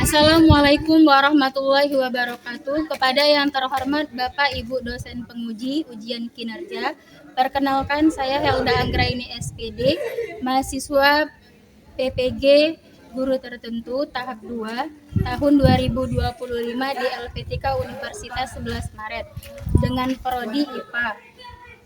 Assalamualaikum warahmatullahi wabarakatuh. Kepada yang terhormat Bapak Ibu dosen penguji ujian kinerja, perkenalkan saya Helda Anggraini SPD, mahasiswa PPG Guru Tertentu tahap 2 tahun 2025 di LPTK Universitas 11 Maret dengan prodi IPA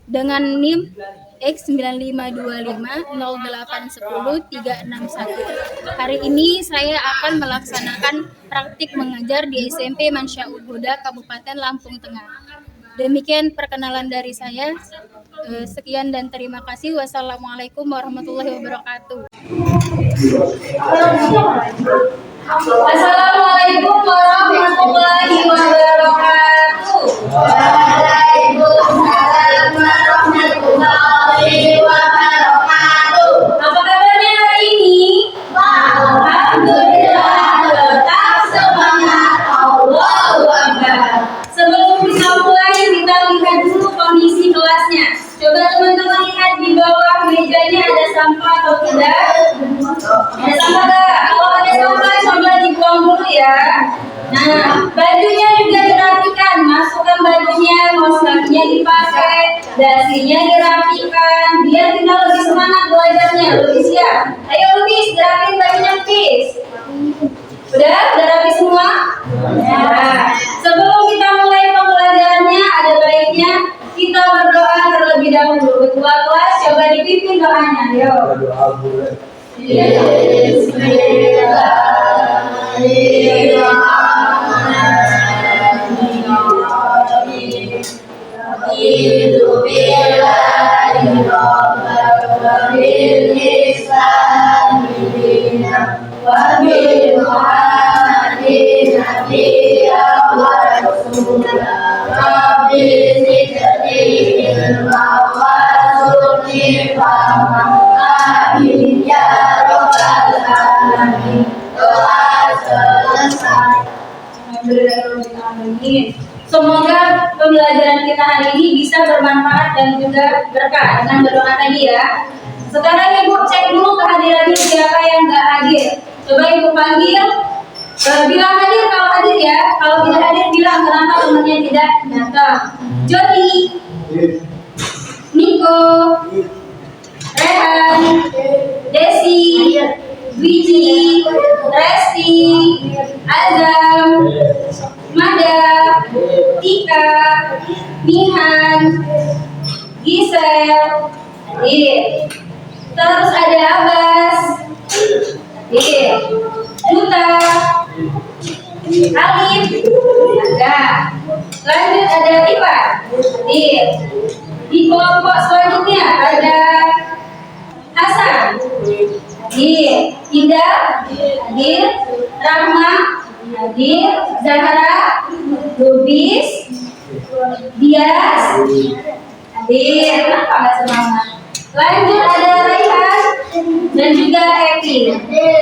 dengan NIM X95250810 361. Hari ini saya akan melaksanakan praktik mengajar di SMP Mansyaul Huda Kabupaten Lampung Tengah. Demikian perkenalan dari saya. Sekian dan terima kasih. Wassalamualaikum warahmatullahi wabarakatuh. Assalamualaikum warahmatullahi wabarakatuh. Waalaikumsalam warahmatullahi wabarakatuh. Apa kabarnya hari ini? Alhamdulillah, tetap semangat. Allahu Akbar. Sebelum kita mulai, kita lihat dulu kondisi kelasnya. Coba teman-teman lihat di bawah mejanya ada sampah atau tidak? Ada sampah nggak? Kalau ada sampah coba dibuang dulu ya. Nah, bajunya juga dirapikan. Masukkan bajunya, kaos kakinya dipakai, dasinya dirapikan. Biar kita lebih semangat belajarnya, lebih siap. Ayo Lukis, rapin bajunya Lukis. Udah rapi semua? Nah, sebelum kita mulai pembelajarannya, ada baiknya kita berdoa terlebih dahulu. Ketua kelas coba dipimpin doanya. Ayo. Semoga pembelajaran kita hari ini bisa bermanfaat dan juga berkah dengan berdoa tadi ya. Sekarang Ibu cek dulu kehadirannya siapa yang nggak hadir. Coba Ibu panggil, bilang hadir kalau hadir ya. Kalau tidak hadir bilang kenapa temannya tidak datang. Jody, Niko, Rehan, Desi, Wiji, Resti, Azam, Mada, Tika, Mihan, Gisel, hadir. Terus ada Abbas, hadir. Duta, Alif, ada. Lanjut ada Ipa, hadir. Di kelompok selanjutnya ada Hasan, hadir. Indah, hadir. Rahma, hadir. Zahra, Lubis, Dias, hadir. Kenapa nggak semangat? Lanjut ada Raihan dan juga Evi.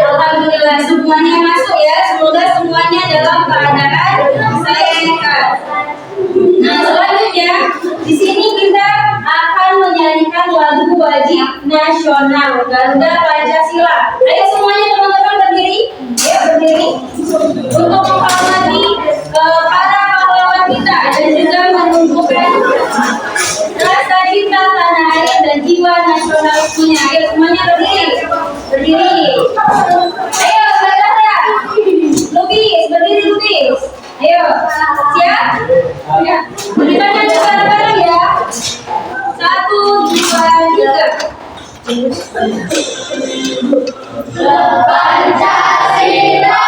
Alhamdulillah semuanya masuk ya. Semoga semuanya dalam keadaan sehat. Nah selanjutnya di sini kita akan menyanyikan lagu wajib nasional Garuda Pancasila. Ayo semuanya teman-teman berdiri. Ayo berdiri untuk menghormati para pahlawan kita dan juga menunjukkan rasa cinta tanah air dan jiwa nasionalismenya. Ayo semuanya berdiri. Berdiri. Ayo Zahra. Lukis, berdiri Lukis. Ayo, siap? Ya. Kita nyanyi bareng-bareng ya. 1, 2, 3. Pancasila.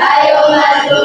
Ayo maju,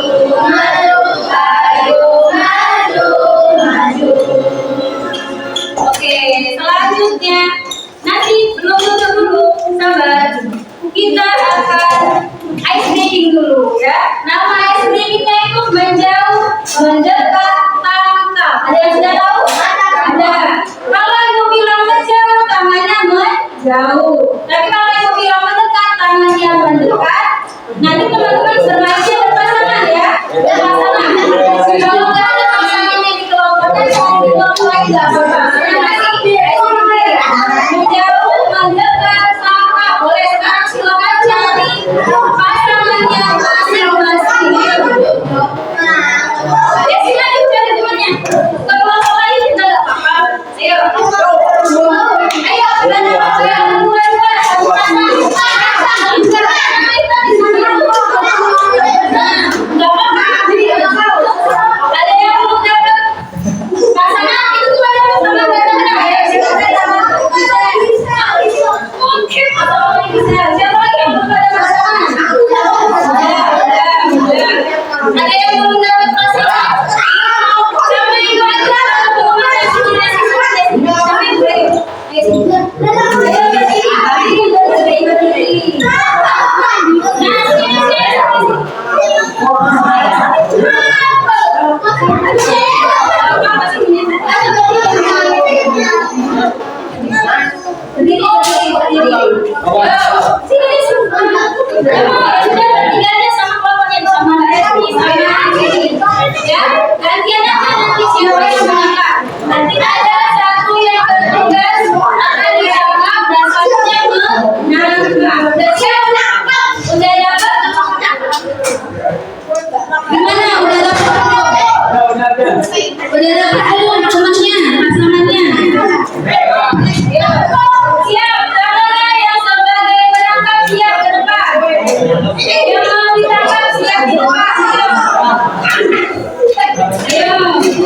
Udah dapat belum temannya, pasangannya? Siap, tangannya yang sebagai penangkap siap ke depan. Yang mau ditangkap siap di depan. Ayo,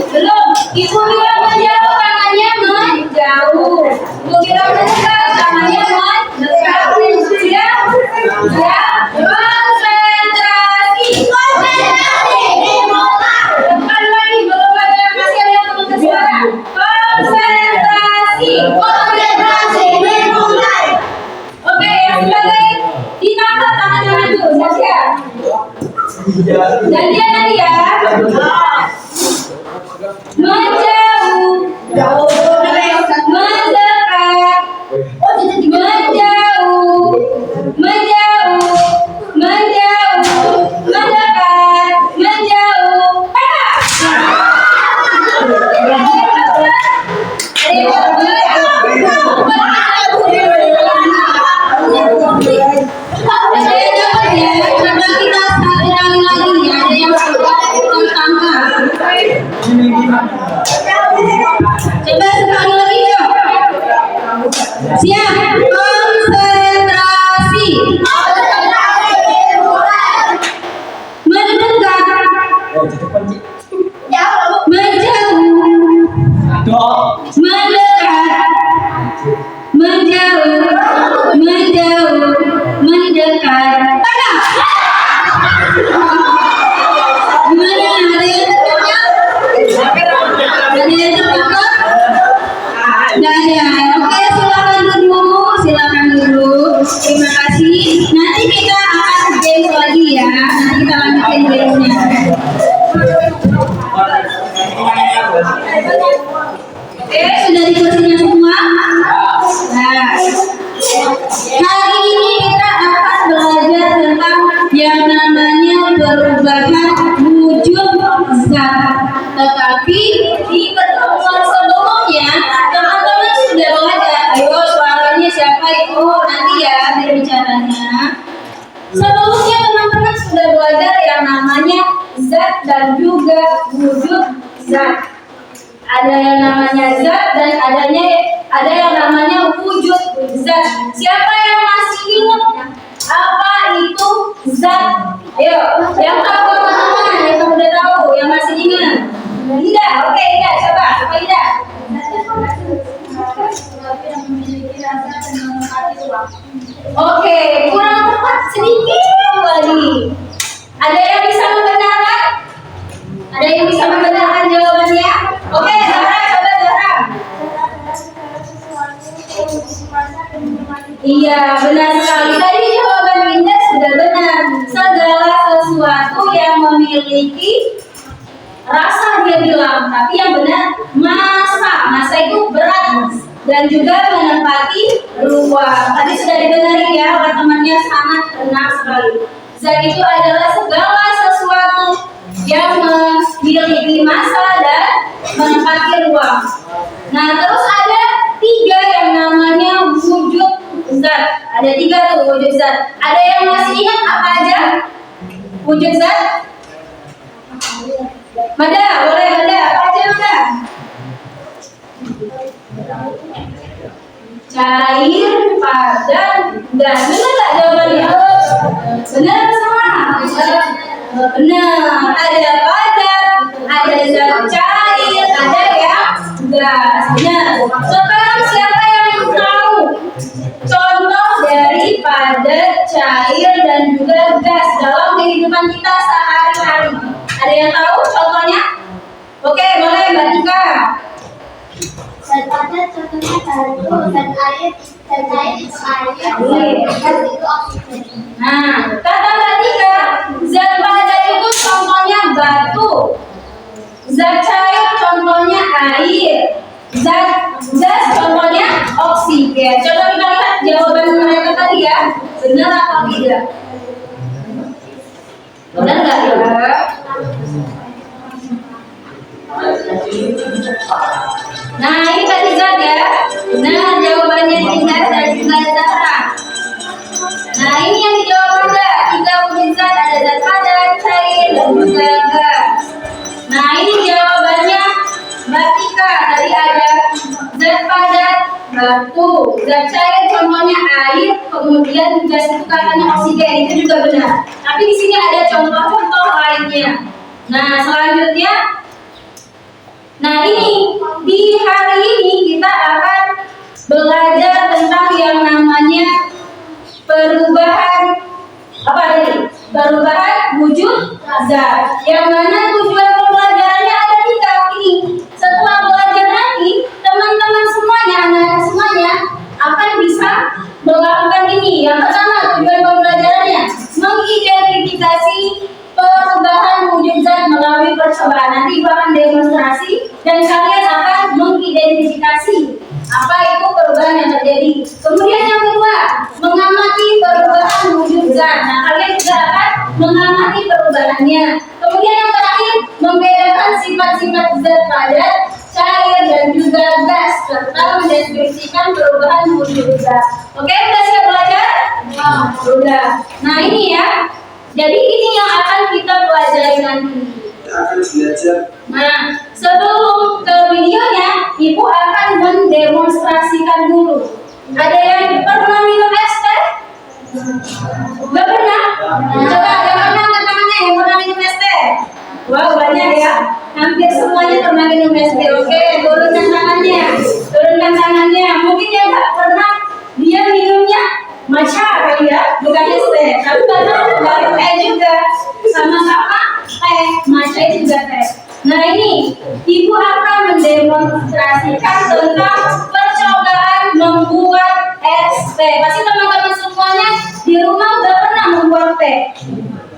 belum. Ibu bilang menjauh, tangannya menjauh. Ibu bilang mendekat, tangannya mendekat. Siap, siap. Konsentrasi. Depan lagi, belum ada yang masih ada yang belum bersuara. Konsentrasi. Oke, yang sebagai ditangkap tangannya maju. Siap. Gantian nanti ya. Menjauh, mendekat, menjauh, menjauh, menjauh, mendekat, menjauh. Ada yang dapat ya, coba kita ulangi lagi ya. Ada yang tertangkap. Coba sekali lagi yuk. Siap, konsentrasi. Mendekat, menjauh, mendekat, menjauh, menjauh, mendekat. Tangkap. Gimana? Ada yang tertangkap? Ada yang tertangkap? Nggak ada. Oke, silakan dulu. Terima kasih. Nanti kita akan games lagi ya. Nanti kita lanjutin gamesnya. Oke, sudah di kursinya semua? Nah, hari ini kita akan belajar tentang yang namanya perubahan wujud zat. Tetapi di pertemuan sebelumnya teman-teman sudah belajar. Ayo suaranya siapa itu nanti ya berbicaranya. Sebelumnya teman-teman sudah belajar yang namanya zat dan juga wujud zat. Ada yang namanya zat dan ada yang namanya wujud zat. Siapa yang masih ingat apa itu zat? Ayo, yang tahu teman-teman, yang udah tahu, yang masih ingat. Ida, oke Ida, coba Ida. Oke, kurang tepat sedikit lagi. Ada yang bisa membenarkan? Ada yang bisa membenarkan jawabannya? Oke, Zahra, coba Zahra. Iya, benar sekali. Tadi jawaban Winda sudah benar. Segala sesuatu yang memiliki rasa dia bilang, tapi yang benar masa itu berat dan juga menempati ruang. Tadi sudah dibenari ya oleh temannya, sangat benar sekali. Zat itu adalah segala sesuatu yang memiliki masa dan menempati ruang. Nah, terus ada 3 yang namanya wujud zat. Ada 3 tuh wujud zat. Ada yang masih ingat apa aja wujud zat? Mada, boleh Mada, apa aja Mada? Cair, padat, gas. Benar nggak jawabannya? Benar semua? Benar. Ada padat, ada zat cair, ada yang gas. Benar. Sekarang siapa yang tahu contoh dari padat, cair, dan juga gas dalam kehidupan kita sehari-hari? Ada yang tahu contohnya? Oke, boleh Mbak Tika. Zat padat contohnya batu, zat air, zat cair itu air, gas itu oksigen. Nah, kata Mbak Tika, zat padat itu contohnya batu, zat cair contohnya air, zat gas contohnya oksigen. Coba kita lihat jawaban mereka tadi ya, benar atau tidak? Benar nggak ya? Nah, ini tadi zat ya. Nah, jawabannya Dinda dan juga Zahra. Nah, ini yang dijawab juga. 3 wujud zat, ada zat padat, cair, dan juga gas. Nah, ini jawaban batu. Zat cair contohnya air, kemudian gas itu katanya oksigen, itu juga benar. Tapi di sini ada contoh-contoh lainnya. Nah, selanjutnya, nah ini di hari ini kita akan belajar tentang yang namanya perubahan apa tadi? Perubahan wujud zat. Yang mana tujuan pembelajarannya ada di ini. Setelah belajar nanti, teman-teman semuanya, anak-anak semuanya akan bisa melakukan ini. Yang pertama, tujuan pembelajarannya mengidentifikasi perubahan wujud zat melalui percobaan. Nanti Ibu akan demonstrasi dan kalian akan mengidentifikasi apa itu perubahan yang terjadi. Kemudian yang kedua, mengamati perubahan wujud zat. Nah, kalian juga akan mengamati perubahannya. Kemudian yang terakhir, membedakan sifat-sifat zat padat, cair dan juga gas serta mendeskripsikan perubahan wujud zat. Oke, udah siap belajar? Sudah. Nah, ini ya. Jadi ini yang akan kita pelajari nanti. Akan belajar. Nah, sebelum ke videonya, Ibu akan mendemonstrasikan dulu. Ada yang pernah minum es teh? Gak pernah? Coba ada pernah angkat tangannya yang pernah minum es teh? Wow, banyak ya. Hampir semuanya pernah minum es teh. Oke, turunkan tangannya. Turunkan tangannya. Mungkin yang gak pernah, dia minumnya matcha kali ya, bukan es teh. Tapi baru teh juga. Sama-sama teh, matcha juga teh. Nah ini, Ibu akan mendemonstrasikan tentang percobaan membuat es teh. Pasti teman-teman semuanya di rumah udah pernah membuat teh.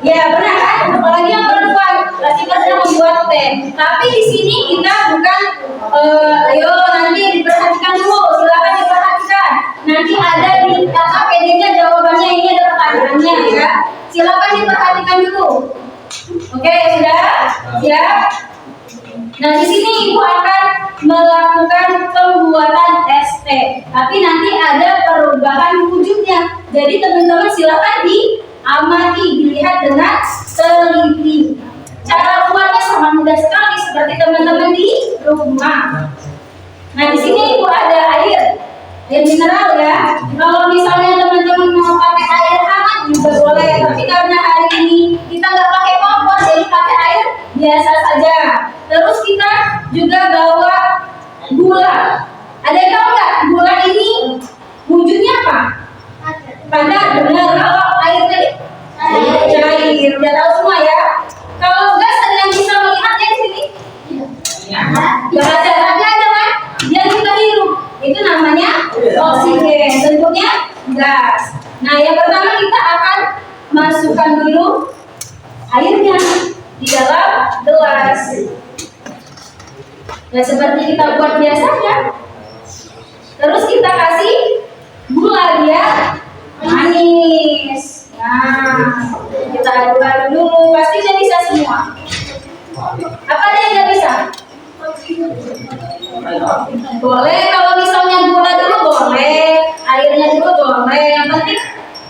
Ya benar kan? Apalagi yang perempuan pasti pernah membuat teh. Tapi di sini kita bukan, ayo nanti diperhatikan dulu, silakan diperhatikan. Nanti ada di PD-nya jawabannya, ini ada pertanyaannya ya. Silakan diperhatikan dulu. Oke, sudah? Siap? Nah, di sini Ibu akan melakukan pembuatan es teh. Tapi nanti ada perubahan wujudnya. Jadi teman-teman silakan diamati, dilihat dengan teliti. Cara buatnya sangat mudah sekali seperti teman-teman di rumah. Nah, di sini Ibu ada air mineral ya. Kalau misalnya teman-teman mau pakai air hangat juga boleh. Tapi karena hari ini kita nggak pakai kompor, jadi pakai air biasa saja. Terus kita juga bawa gula. Ada yang tahu nggak gula ini wujudnya apa? Padat, benar. Kalau air tadi cair. Udah tahu semua ya. Kalau gas ada yang bisa melihatnya di sini? Nggak ada kan? Yang kita hirup itu namanya oksigen. Bentuknya gas. Nah, yang pertama kita akan masukkan dulu airnya di dalam gelas. Ya seperti kita buat biasanya. Terus kita kasih gula biar manis. Nah, kita aduk-aduk dulu. Pasti udah bisa semua. Apa ada yang nggak bisa? Boleh, kalau misalnya gula dulu boleh, airnya dulu boleh. Yang penting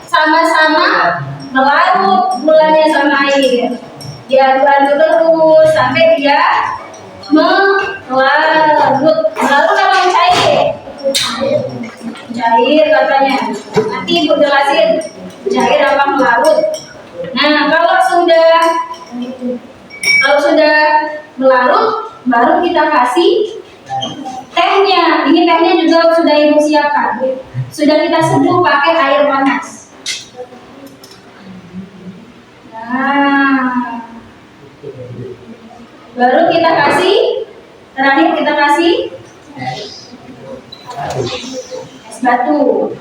sama-sama melarut gulanya sama air. Diaduk-aduk terus sampai dia melarut. Melarut apa cair? Cair katanya. Nanti Ibu jelasin cair apa melarut. Nah, kalau sudah melarut, baru kita kasih tehnya. Ini tehnya juga sudah Ibu siapkan. Sudah kita seduh pakai air panas. Nah, baru kita kasih, terakhir kita kasih es batu.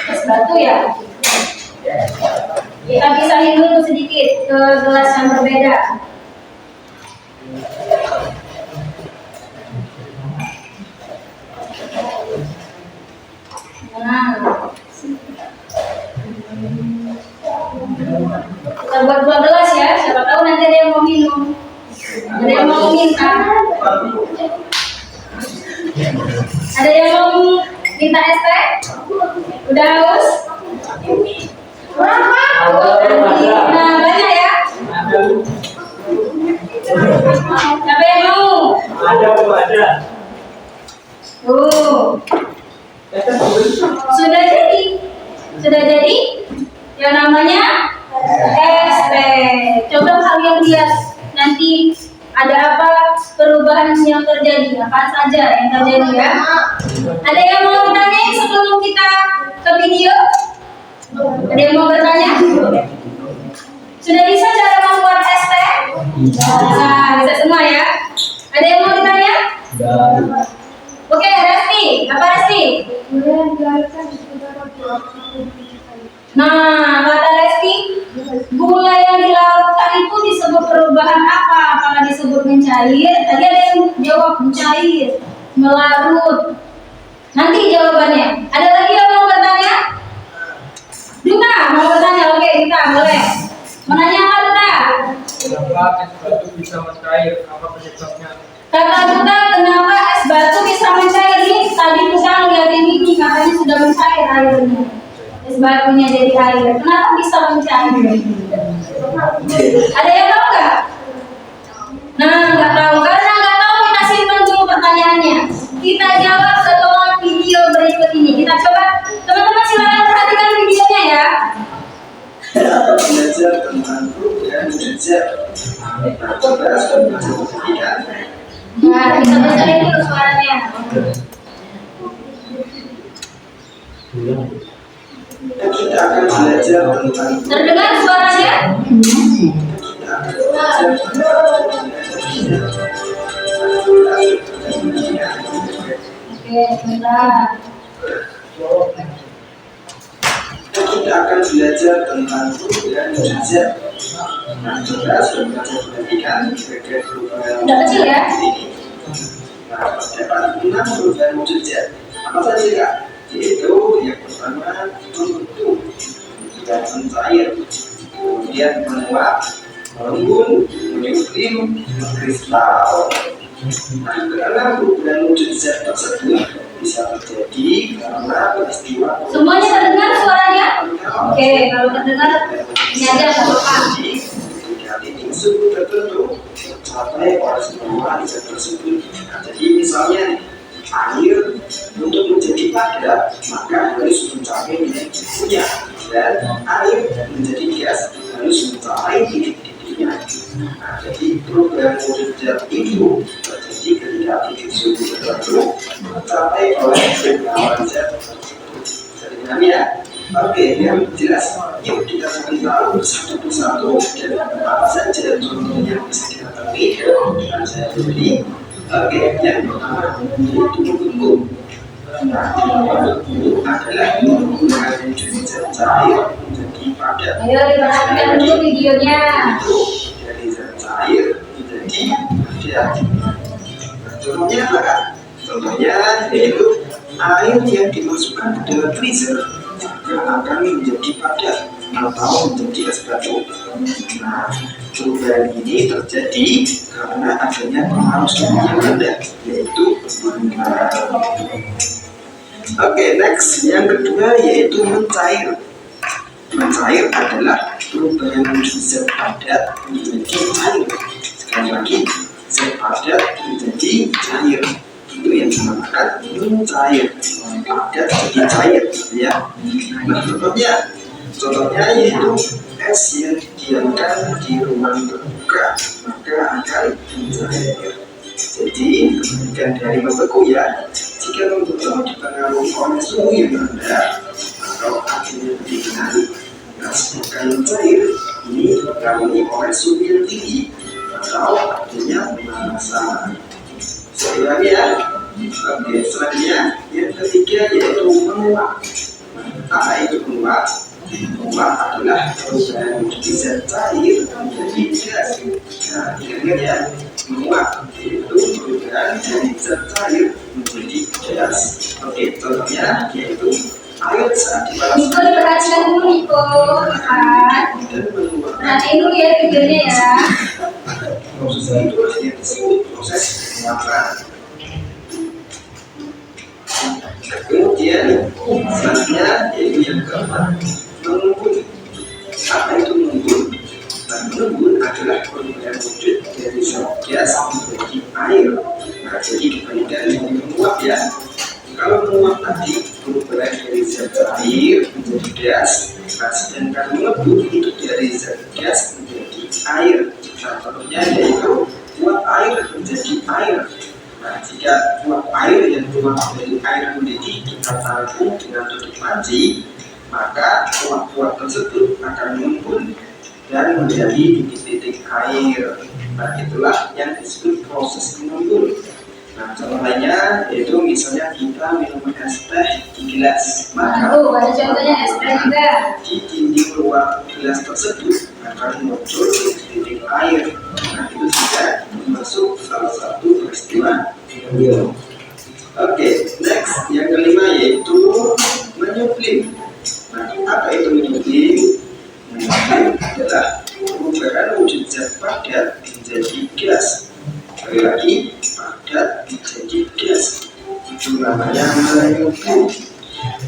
Es batu ya. Kita pisahin dulu sedikit ke gelas yang berbeda. Nah, kita buat 2 gelas ya. Siapa tahu nanti ada yang mau minum, ada yang mau minta, ada yang mau minta es teh. Udah haus? Nah, banyak ya. Siapa yang mau? Ada. Tuh. Sudah jadi. Sudah jadi yang namanya SP. Coba kalian lihat nanti ada apa perubahan yang terjadi, apa saja yang terjadi ya. Ada yang mau bertanya sebelum kita ke video? Ada yang mau bertanya? Sudah bisa cara membuat SP? Nah, bisa semua ya. Ada yang mau ditanya? Oke, Resti. Apa Resti? Nah, kata Resti, gula yang dilarutkan itu disebut perubahan apa? Apakah disebut mencair? Tadi ada yang jawab mencair, melarut. Nanti jawabannya. Ada lagi yang mau bertanya? Duta, mau bertanya? Oke, kita boleh. Menanya apa Duta? Kenapa es batu bisa mencair? Apa penyebabnya? Kata Duta, kenapa es batu bisa mencair? Ini tadi kita ngeliatin ini, katanya sudah mencair airnya. Es batunya jadi air. Kenapa bisa mencair? Ada yang tahu nggak? Nah, nggak tahu. Karena nggak tahu, kita simpan dulu pertanyaannya. Kita jawab setelah video berikut ini. Kita coba, teman-teman silakan perhatikan videonya ya. Belajar tentang perubahan jejak. Nah, kita besarin dulu suaranya. Kita akan belajar tentang Terdengar suaranya? Oke, bentar. kita akan belajar tentang perubahan jejak. Nah, kita sudah perhatikan terkait perubahan Udah kecil ya? ini. Nah, terdapat 6 perubahan jejak. Apa saja Kak? Yaitu yang pertama membentuk, kemudian mencair, kemudian menguap, melembun, menyuslim, mengkristal. Nah, karena perubahan jejak tersebut bisa terjadi karena peristiwa Semuanya terdengar suaranya? Oke, kalau terdengar ini aja nggak apa-apa. ketika titik suhu tertentu tercapai oleh semua zat tersebut. Nah, jadi misalnya air untuk menjadi padat maka harus mencapai titik suhunya, dan air menjadi gas harus mencapai titik-titiknya. Nah, jadi perubahan jejak itu terjadi ketika titik suhu tertentu tercapai oleh beberapa zat tersebut. Jadi ya. Oke, yang jelas, yuk kita cari tahu satu persatu dan apa saja contohnya yang bisa kita temui dan saya beri. Oke, yang pertama yaitu membentuk. Nah, membentuk adalah menggunakan jejak cair menjadi padat. Ayo diperhatikan dulu videonya. Itu dari zat cair menjadi padat. Contohnya apa kan? Contohnya yaitu air yang dimasukkan ke dalam freezer akan menjadi padat atau menjadi es batu. Nah, perubahan ini terjadi karena adanya pengaruh suhu yang rendah, yaitu pembakaran. Oke, next yang kedua yaitu mencair. Mencair adalah perubahan zat padat menjadi cair. Sekali lagi, zat padat menjadi cair. Itu yang dinamakan mencair. Padat jadi cair, ya. Nah, contohnya yaitu es yang didiamkan di ruang terbuka maka akan mencair. Jadi kebalikan dari membeku ya. Jika membeku dipengaruhi oleh suhu yang rendah atau akhirnya dengan gas akan mencair, ini dipengaruhi oleh suhu yang tinggi atau artinya pemanasan. Sekali ya. Oke, selanjutnya yang ketiga yaitu menguap. Apa itu menguap? Menguap adalah perubahan zat cair menjadi gas. Nah, ingat ya, menguap yaitu perubahan dari zat cair menjadi gas. Oke, contohnya yaitu air saat Niko dipanaskan diperhatikan dulu Niko. Kan? dan menguap. Perhatiin dulu ya videonya ya. Proses itu hanya disebut proses penguapan. Kemudian selanjutnya yaitu yang keempat, mengembun. Apa itu mengembun? Nah, mengembun adalah perubahan wujud dari zat gas menjadi air. Nah, jadi dibandingkan dengan menguap ya. Kalau menguap tadi perubahan dari zat air menjadi gas, nah sedangkan melepuh itu dari zat gas menjadi air. Nah contohnya yaitu uap air menjadi air. Nah jika uap air yang keluar dari air mendidih kita tampung dengan tutup panci, maka uap-uap tersebut akan mengembun dan menjadi titik-titik air. Nah itulah yang disebut proses mengembun. Nah contoh lainnya yaitu misalnya kita minum es teh di gelas, maka ada contohnya es teh juga. di dinding luar gelas tersebut akan muncul titik air. Nah itu juga termasuk salah satu peristiwa mengembun. Oke, next yang kelima yaitu menyublim. Nah apa itu menyublim? Menyublim adalah perubahan wujud zat padat menjadi gas. Sekali lagi, padat menjadi gas, itu namanya menyublim.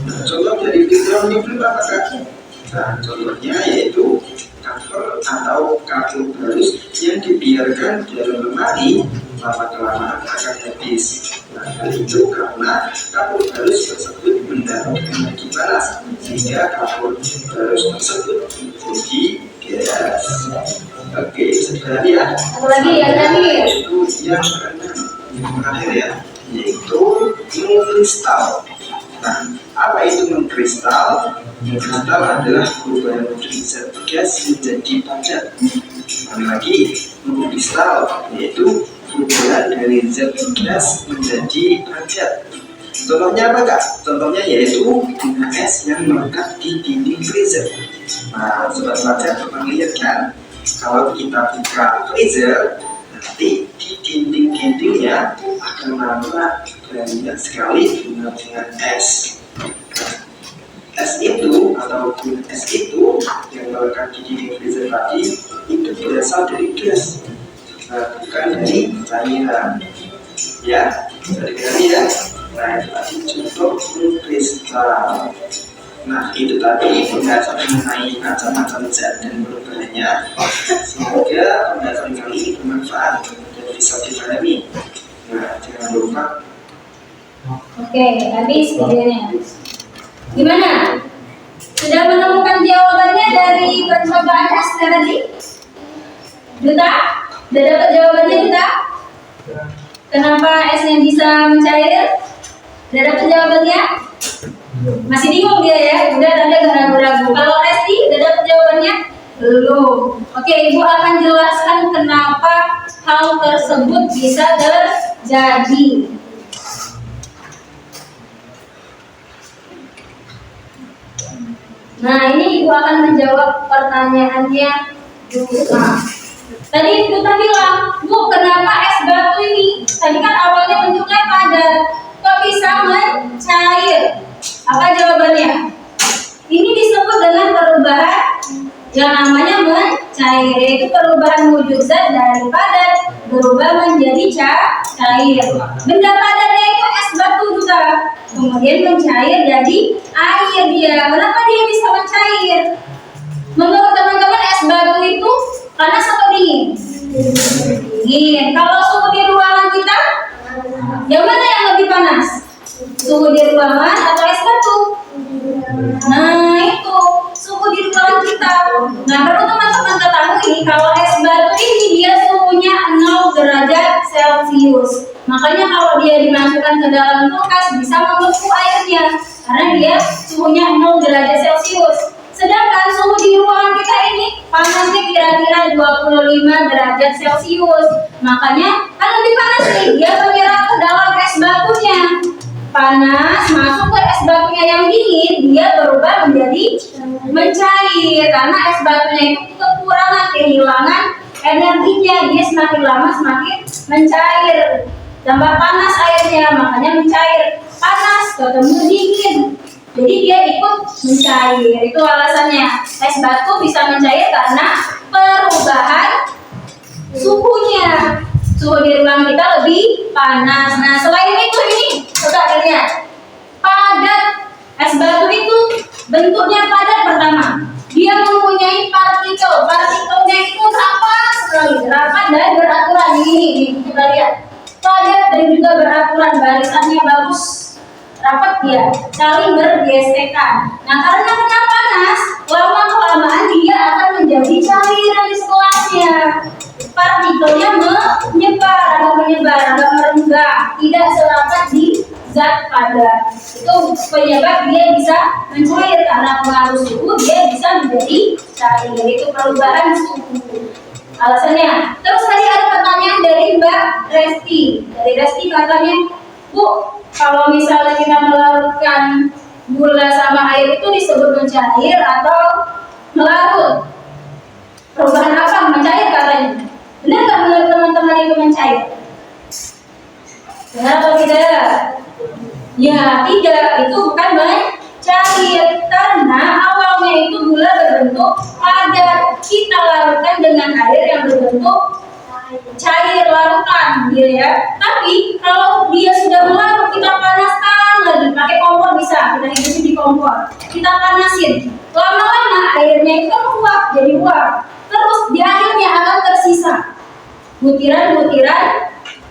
Nah, contoh dari fitur menyublim apakah? Nah, contohnya yaitu cover atau kartu barus yang dibiarkan dalam lemari lama-kelamaan akan habis. Nah, hal itu karena kapur barus tersebut mendapat energi panas sehingga kapur barus tersebut menjadi gas. Oke, sudah ya. Satu lagi yang terakhir. Itu yang terakhir ya, yaitu mengkristal. Nah, apa itu mengkristal? Mengkristal adalah perubahan wujud zat gas menjadi padat. Sekali lagi, mengkristal yaitu perubahan dari zat gas menjadi padat. Contohnya apa kak? Contohnya yaitu bunga es yang melekat di dinding freezer. Nah, sobat pelajar pernah lihat kan? Kalau kita buka freezer, nanti di dinding-dindingnya akan nampak banyak sekali bunga-bunga es. Es itu atau bunga es itu yang melekat di dinding freezer tadi itu berasal dari gas, bukan dari cairan. Ya, bisa dikenali ya. Nah, itu tadi contoh kristal. Nah, itu tadi pembahasan mengenai macam-macam zat dan perubahannya. Semoga pembahasan kali ini bermanfaat dan bisa dipahami. Nah, jangan lupa. Oke, habis videonya. Gimana? Sudah menemukan jawabannya dari percobaan es tadi? Duta? Sudah dapat jawabannya Duta? Kenapa esnya bisa mencair? Sudah dapat jawabannya? Masih bingung dia ya? Udah tanda gak ragu-ragu. Kalau Resti udah dapat jawabannya? Belum. Oke, Ibu akan jelaskan kenapa hal tersebut bisa terjadi. Nah, ini Ibu akan menjawab pertanyaannya Duta. Tadi Duta bilang, Bu, kenapa es batu ini? Tadi kan awalnya bentuknya padat, kok bisa mencair? Apa jawabannya? Ini disebut dengan perubahan yang namanya mencair, yaitu perubahan wujud zat dari padat berubah menjadi cair. Benda padatnya itu es batu juga, kemudian mencair jadi air dia. Kenapa dia bisa mencair? Menurut teman-teman es batu itu panas atau dingin? Dingin. Kalau suhu di ruangan kita, yang mana yang lebih panas? Suhu di ruangan atau es batu? Nah itu suhu di ruangan kita. Nah perlu teman-teman ketahui kalau es batu ini dia suhunya 0 derajat Celcius. Makanya kalau dia dimasukkan ke dalam kulkas bisa membeku airnya karena dia suhunya 0 derajat Celcius. Sedangkan suhu di ruangan kita ini panasnya kira-kira 25 derajat Celcius. Makanya kan lebih panas nih, dia menyerap ke dalam es batunya. Panas masuk ke es batunya yang dingin, dia berubah menjadi mencair karena es batunya itu kekurangan, kehilangan energinya. Dia semakin lama semakin mencair, tambah panas airnya, makanya mencair. Panas ketemu dingin, jadi dia ikut mencair. Itu alasannya es batu bisa mencair karena perubahan suhunya. Suhu di ruangan kita lebih panas. Nah selain itu ini coba lihat, padat. Es batu itu bentuknya padat. Pertama, dia mempunyai partikel. Partikelnya itu rapat sekali, rapat dan beraturan. Ini kita lihat, padat dan juga beraturan, barisannya bagus, rapat dia, saling bergesekan. Nah, karena kena panas, lama kelamaan dia akan menjadi cairan di sekelahnya. Partikelnya menyebar, agak merenggang, tidak serapat di zat padat. Itu penyebab dia bisa mencair karena pengaruh suhu, dia bisa menjadi cair, yaitu perubahan suhu. Alasannya. Terus tadi ada pertanyaan dari Mbak Resti. Dari Resti katanya, Bu, kalau misalnya kita melarutkan gula sama air itu disebut mencair atau melarut? Perubahan apa? Mencair katanya. Benar nggak menurut teman-teman itu mencair? Benar atau tidak? Ya, tidak. Itu bukan mencair karena awalnya itu gula berbentuk padat. Kita larutkan dengan air yang berbentuk cair larutan, gitu ya. Tapi kalau dia sudah melarut, kita panaskan lagi pakai kompor bisa. Kita hidup di kompor. Kita panasin. Lama-lama airnya itu menguap jadi uap. Terus di akhirnya akan tersisa butiran-butiran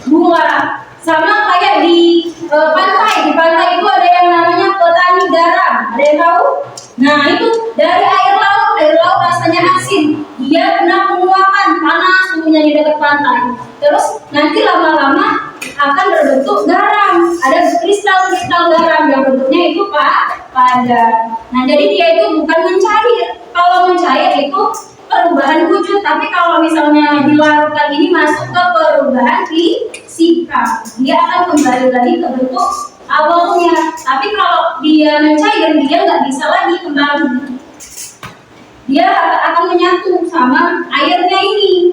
gula. Sama kayak di pantai. Di pantai itu ada yang namanya petani garam. Ada yang tahu? Nah, itu dari air laut rasanya asin. Dia kena penguapan panas suhunya di dekat pantai. Terus nanti lama-lama akan berbentuk garam. Ada kristal-kristal garam yang bentuknya itu padat. Nah, jadi dia itu bukan mencair. Kalau mencair itu perubahan wujud, tapi kalau misalnya dilarutkan ini masuk ke perubahan fisika, dia akan kembali lagi ke bentuk awalnya. Tapi kalau dia mencair, dia nggak bisa lagi kembali. Dia akan menyatu sama airnya ini.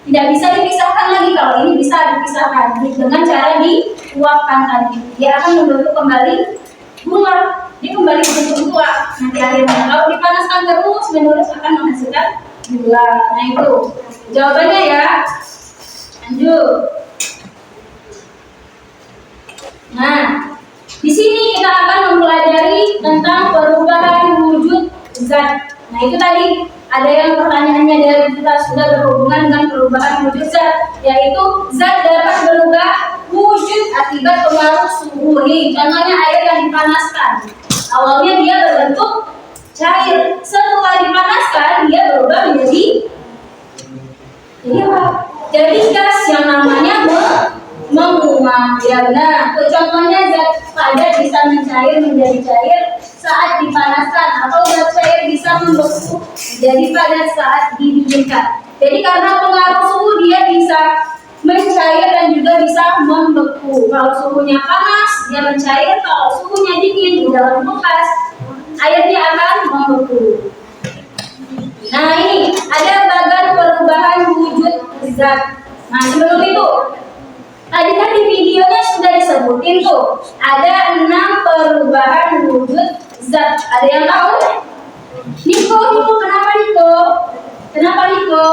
Tidak bisa dipisahkan lagi. Kalau ini bisa dipisahkan dengan cara diuapkan tadi. Dia akan membentuk kembali gula. Dia kembali bentuk gula. Nanti akhirnya kalau dipanaskan terus-menerus akan menghasilkan gula. Nah, itu jawabannya ya. Lanjut. Nah, di sini kita akan mempelajari tentang perubahan wujud zat. Nah, itu tadi ada yang pertanyaannya dari kita sudah berhubungan dengan perubahan wujud zat, yaitu zat dapat berubah wujud akibat pengaruh suhu. Nih, contohnya air yang dipanaskan. Awalnya dia berbentuk cair, setelah dipanaskan dia berubah menjadi apa? Jadi gas yang namanya menguap. Ya benar. Contohnya zat padat bisa mencair menjadi cair saat dipanaskan, atau zat cair bisa membeku jadi padat saat didinginkan. Jadi karena pengaruh suhu dia bisa mencair dan juga bisa membeku. Kalau suhunya panas dia mencair, kalau suhunya dingin di dalam kulkas airnya akan membeku. Nah, ini ada bagan perubahan wujud zat. Nah, sebelum itu tadi kan di videonya sudah disebutin tuh ada 6 perubahan wujud zat. Ada yang tahu? Niko, kenapa Niko? Kenapa Niko?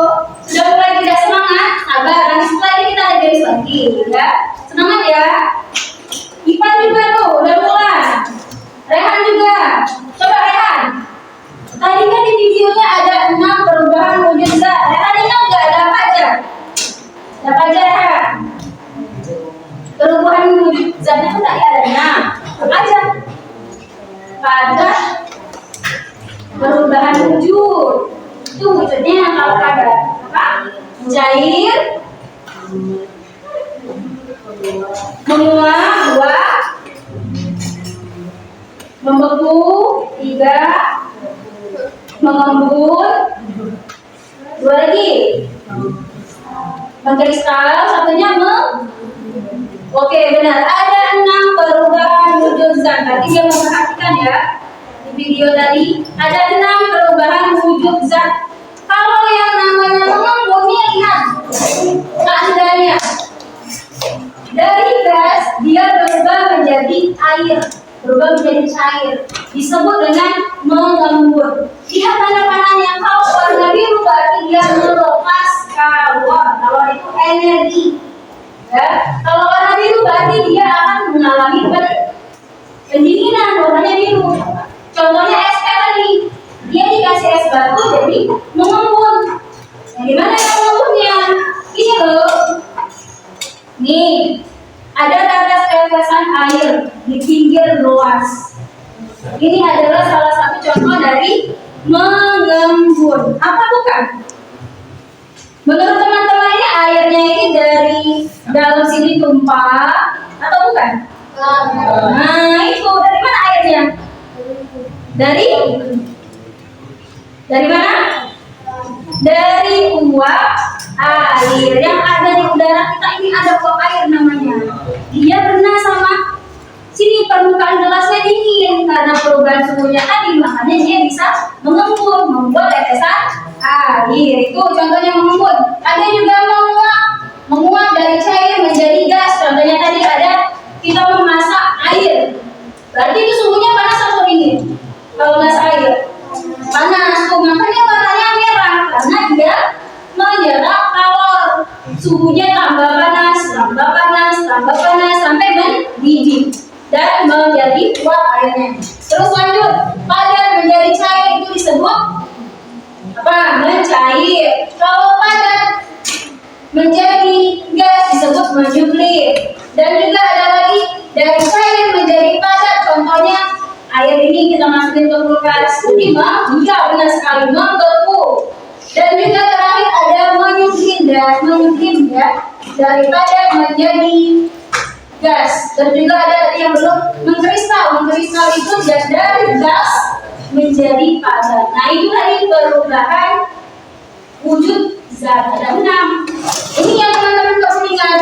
Sudah mulai tidak semangat? Sabar, nanti setelah ini kita ada games lagi, ya. Semangat ya. Ipan juga tuh, udah mulai. Rehan juga. Coba Rehan. Tadi kan di videonya ada 6 perubahan wujud zat. Rehan ingat nggak ada apa aja? Ada apa aja Rehan? Perubahan wujud zatnya itu tadi ada 6. Apa aja? Padat, perubahan wujud. Itu wujudnya kalau padat apa? Cair, menguap 2, membeku 3, mengembun 2 lagi, mengkristal satunya Oke, benar. Ada 6 perubahan wujud zat. Tadi dia memperhatikan ya. Di video tadi ada 6 perubahan wujud zat. Kalau yang namanya mengembun, lihat tandanya. Dari gas dia berubah menjadi air, berubah menjadi cair. Disebut dengan mengembun. Lihat tanda-tandanya. Kalau warna biru berarti dia melepas kalor. Kalor itu energi. Ya, kalau warna biru berarti dia akan mengalami pendinginan, warnanya biru. Contohnya es teh tadi, dia dikasih es batu jadi mengembun. Nah, gimana yang mengembunnya? Ini loh. Nih, ada tetes-tetesan air di pinggir gelas. Ini adalah salah satu contoh dari mengembun. Apa bukan? Menurut teman-teman ini airnya ini dari dalam sini tumpah atau bukan? Nah itu dari mana airnya? Dari mana? Dari uap air yang ada di udara kita ini, ada uap air namanya. Dia kena sama sini, permukaan gelasnya dingin karena perubahan suhunya tadi, makanya dia bisa mengembun, membuat tetesan air. Itu contohnya mengembun. Ada juga menguap dari cair menjadi gas. Contohnya tadi ada kita memasak air. Berarti itu suhunya panas atau dingin? Kalau gas air panas tuh, makanya warnanya merah karena dia menyerap kalor. Suhunya tambah panas sampai mendidih dan menjadi uap airnya. Terus lanjut, padat menjadi cair itu disebut apa? Mencair. Kalau padat menjadi gas disebut menyuplir. Dan juga ada lagi dari cair menjadi padat, contohnya air ini kita masukin ke kulkas, jadi iya benar sekali membeku. Dan juga terakhir ada menyuplir ya, dari padat menjadi gas. Dan juga ada yang belum mengkristal itu dari gas menjadi padat. Nah itu tadi perubahan wujud zat. Ada 6. Ini yang teman-teman harus ingat.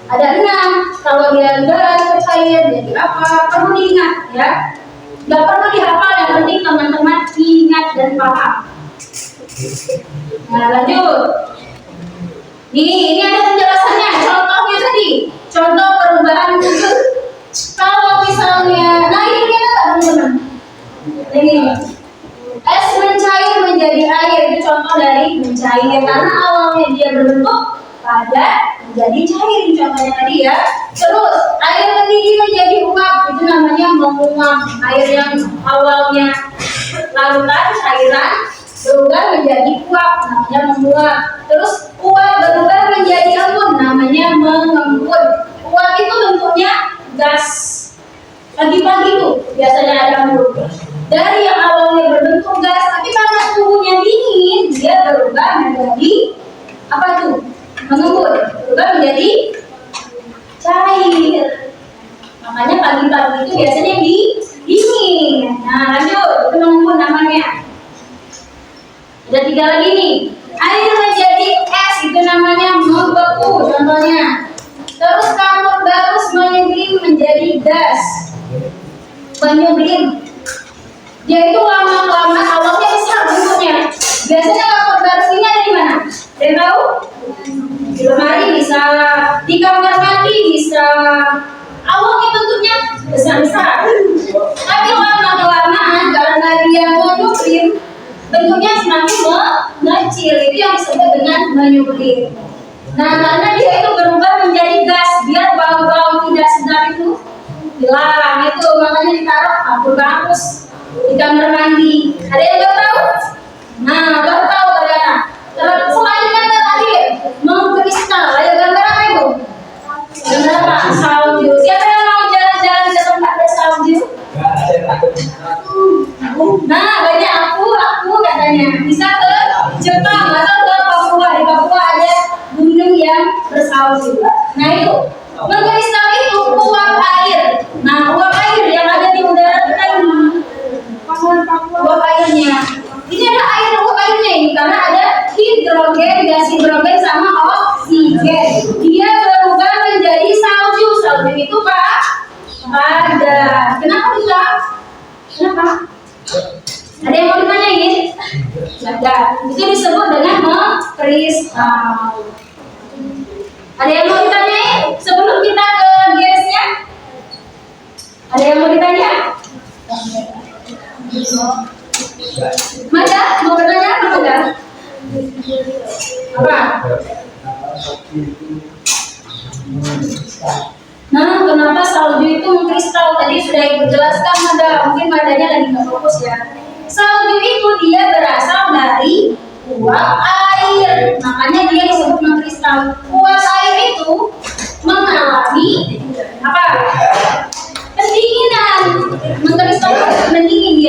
Ada 6. Kalau dia gas ke cair jadi apa? Perlu diingat ya. Gak perlu dihafal, yang penting teman-teman ingat dan paham. Nah lanjut. Ini ada penjelasannya, contohnya tadi. Contoh perubahan wujud. Kalau misalnya, nah ini lihat tak teman-teman? Ini es mencair menjadi air, itu contoh dari mencair karena awalnya dia berbentuk padat menjadi cair, contohnya tadi ya. Terus air mendidih menjadi uap, itu namanya menguap. Air yang awalnya larutan cairan berubah menjadi uap, namanya menguap. Terus uap berubah menjadi embun, namanya mengembun. Uap itu bentuknya gas. Pagi-pagi tuh biasanya ada embun. Dari yang awalnya berbentuk gas, tapi karena suhunya dingin, dia berubah menjadi apa tuh? Mengembun, berubah menjadi cair. Makanya pagi-pagi itu biasanya dingin. Nah lanjut, itu mengembun namanya. Ada 3 lagi nih. Air menjadi es, itu namanya membeku contohnya. Terus campur barus menyublim menjadi gas. Menyublim. Dia itu lama-lama awalnya besar bentuknya. Biasanya campur barus ini ada di mana? Ada yang tahu? Di lemari bisa, di kamar mandi bisa. Awalnya bentuknya besar-besar. Tapi lama-kelamaan karena dia menyublim, bentuknya semakin mengecil. Itu yang disebut dengan menyublim. Nah, karena dia itu berubah menjadi gas, biar bau-bau tidak sedap itu hilang. Itu makanya ditaruh campur barus di kamar mandi. Ada yang baru tahu? Nah, baru tahu ternyata. Selanjutnya terakhir, mengkristal. Ada gambar apa itu? Gambar apa? Salju. Siapa yang mau jalan-jalan ke tempat ada salju? Nah, banyak aku katanya. Bisa ke Jepang atau ke Papua. Di Papua ada gunung yang bersalju. Nah itu, mengkristal itu uap air. Nah, uap air yang ada di udara kita ini. Uap airnya. Ini ada air uap airnya ini karena ada hidrogen, gas hidrogen sama oksigen. Dia berubah menjadi salju. Salju itu padat. Kenapa bisa? Kenapa? Ada yang mau ditanyain? Ada. Itu disebut dengan mengkristal. Ada yang mau ditanyain sebelum kita ke gasnya? Ada yang mau ditanya? Mada, mau bertanya apa enggak? Apa? Nah, kenapa salju itu mengkristal? Tadi sudah ibu jelaskan, Mada. Mungkin Madanya lagi nggak fokus ya. Salju itu dia berasal dari uap air, makanya dia disebut mengkristal. Uap air itu mengalami apa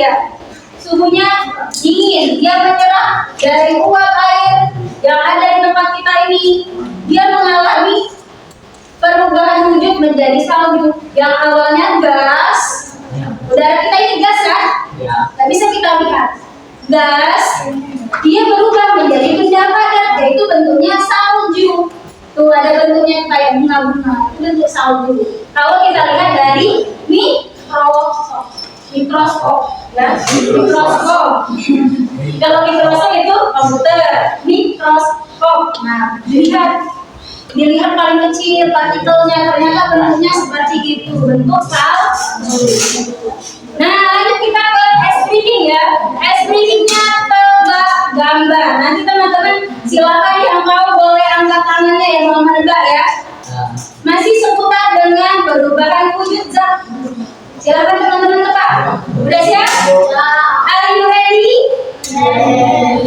dia. Suhunya dingin, dia menyerap dari uap air yang ada di tempat kita ini. Dia mengalami perubahan wujud menjadi salju. Yang awalnya gas, udara kita ini gas kan? Gak bisa kita lihat. Gas, dia berubah menjadi benda padat, yaitu bentuknya salju. Tuh ada bentuknya kayak bunga-bunga, itu bentuk salju. Kalau kita lihat dari mikroskop, ya, mikroskop. Kalau mikroskop itu komputer, mikroskop. Nah, dilihat paling kecil partikelnya, ternyata bentuknya seperti itu, bentuk salju. Nah, lanjut kita ke S-reading ya. S-readingnya tebak gambar. Nanti teman-teman silakan yang mau boleh angkat tangannya yang mau menebak ya. Masih seputar dengan perubahan wujud zat. Silakan teman-teman tebak. Udah siap? Are you ready?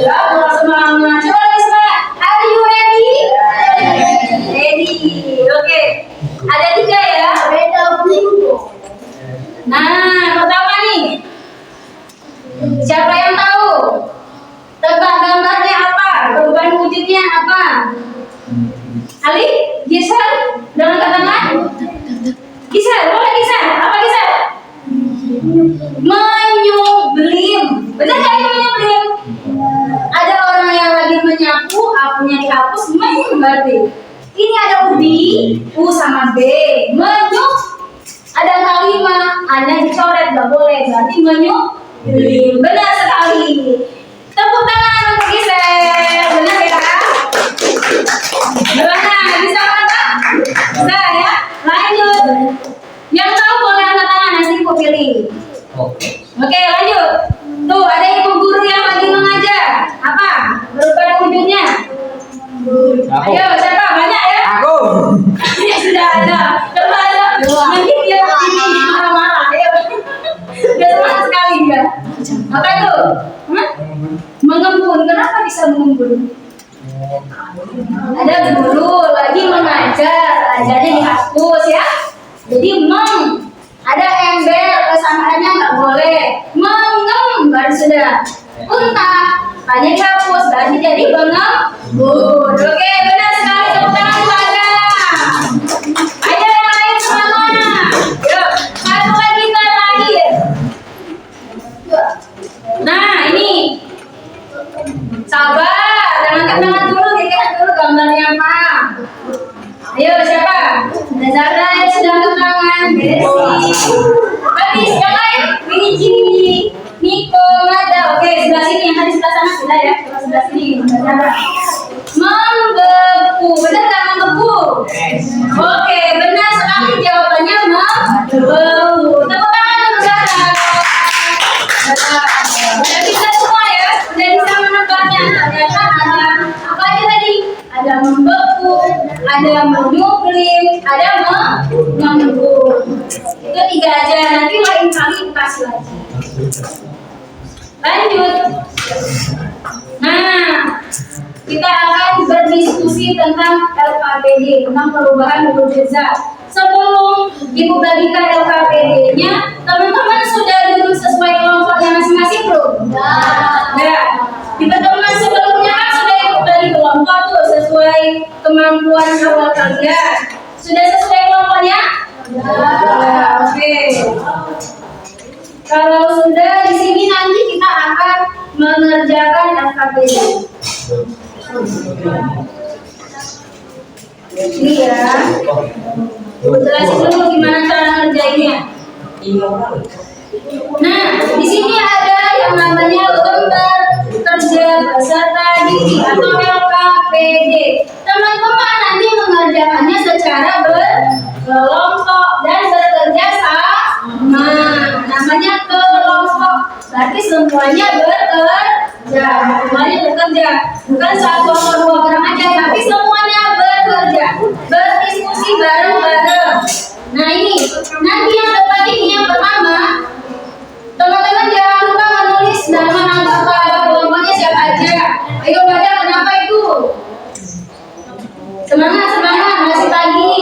Ya, semangat. Coba lagi semangat. Are you ready? Ready. Oke. Ada 3 ya. Nah, pertama nih. Siapa yang tahu? Tebak gambarnya apa? Perubahan wujudnya apa? Ali, Gisel, dengan tangan. Gisel, boleh Gisel? Apa Gisel? Menyublim. Benar nggak itu menyublim? Ada orang yang lagi menyapu, apunya dihapus, berarti. Ini ada ubi, u sama b, menyub. Ada kalimat, ada dicoret, nggak boleh, berarti menyublim. Benar sekali. Tepuk tangan untuk Gisel, benar ya? Gimana? Bisa kan? Bisa ya? Lanjut. Yang tahu boleh angkat tangan, nanti aku pilih. Oke, lanjut. Tuh, ada ibu guru yang lagi mengajar. Apa? Berubah wujudnya. Ayo, siapa? Banyak ya? Aku. Ya sudah ada. Coba ada. Nanti dia ini marah-marah. Ayo. Dia semangat sekali dia. Apa itu? Mengembun. Kenapa bisa mengembun? Ada guru lagi mengajar, ajarnya dihapus ya. Jadi ada embel, kesamaannya nggak boleh. Baru sudah. Unta, hanya dihapus, berarti jadi mengembun. Oke, benar sekali. Tepuk tangan kepada. Ayo yang lain semangat. Yuk, satu lagi terakhir. Nah, ini. Sabar, jangan tangan dulu, dilihat dulu gambarnya apa. Ayo siapa? Ada Zara yang sudah angkat tangan. Desi, habis yang lain. Wiji, Niko, Mada. Oke, sebelah sini yang tadi sebelah sana sudah ya. Sebelah sini. Membeku, benar nggak membeku? Oke, benar sekali jawabannya membeku. Tepuk tangan untuk Zara. Udah bisa semua ya, udah bisa menebaknya. Ternyata ada apa aja tadi? Ada membeku, ada menyublim, ada mengembun. Itu 3 aja. Nanti lain kali kasih lagi. Lanjut. Nah, kita akan berdiskusi tentang LKPD, tentang perubahan wujud zat. Sebelum Ibu bagikan LKPD-nya, teman-teman sudah duduk sesuai kelompoknya masing-masing belum? Ya. Di pertemuan sebelumnya kan sudah Ibu bagi kelompok tuh sesuai kemampuan awal kalian. Sudah sesuai kelompoknya? Ya. Oke. Kalau sudah, di sini nanti kita akan mengerjakan LKPD. Ini ya. Jelasin dulu gimana cara ngerjainnya. Nah, di sini ada yang namanya lembar kerja peserta didik atau LKPD. Teman-teman nanti mengerjakannya secara berkelompok dan bekerja sama. Namanya kelompok. Berarti semuanya bekerja. Semuanya bekerja. Bukan satu atau 2 orang aja, tapi semuanya bekerja. Berdiskusi bareng-bareng. Nah ini, nanti yang depan ini yang pertama, teman-teman jangan lupa menulis nama anggota kelompoknya siapa aja. Ayo pada kenapa itu? Semangat, semangat, masih pagi.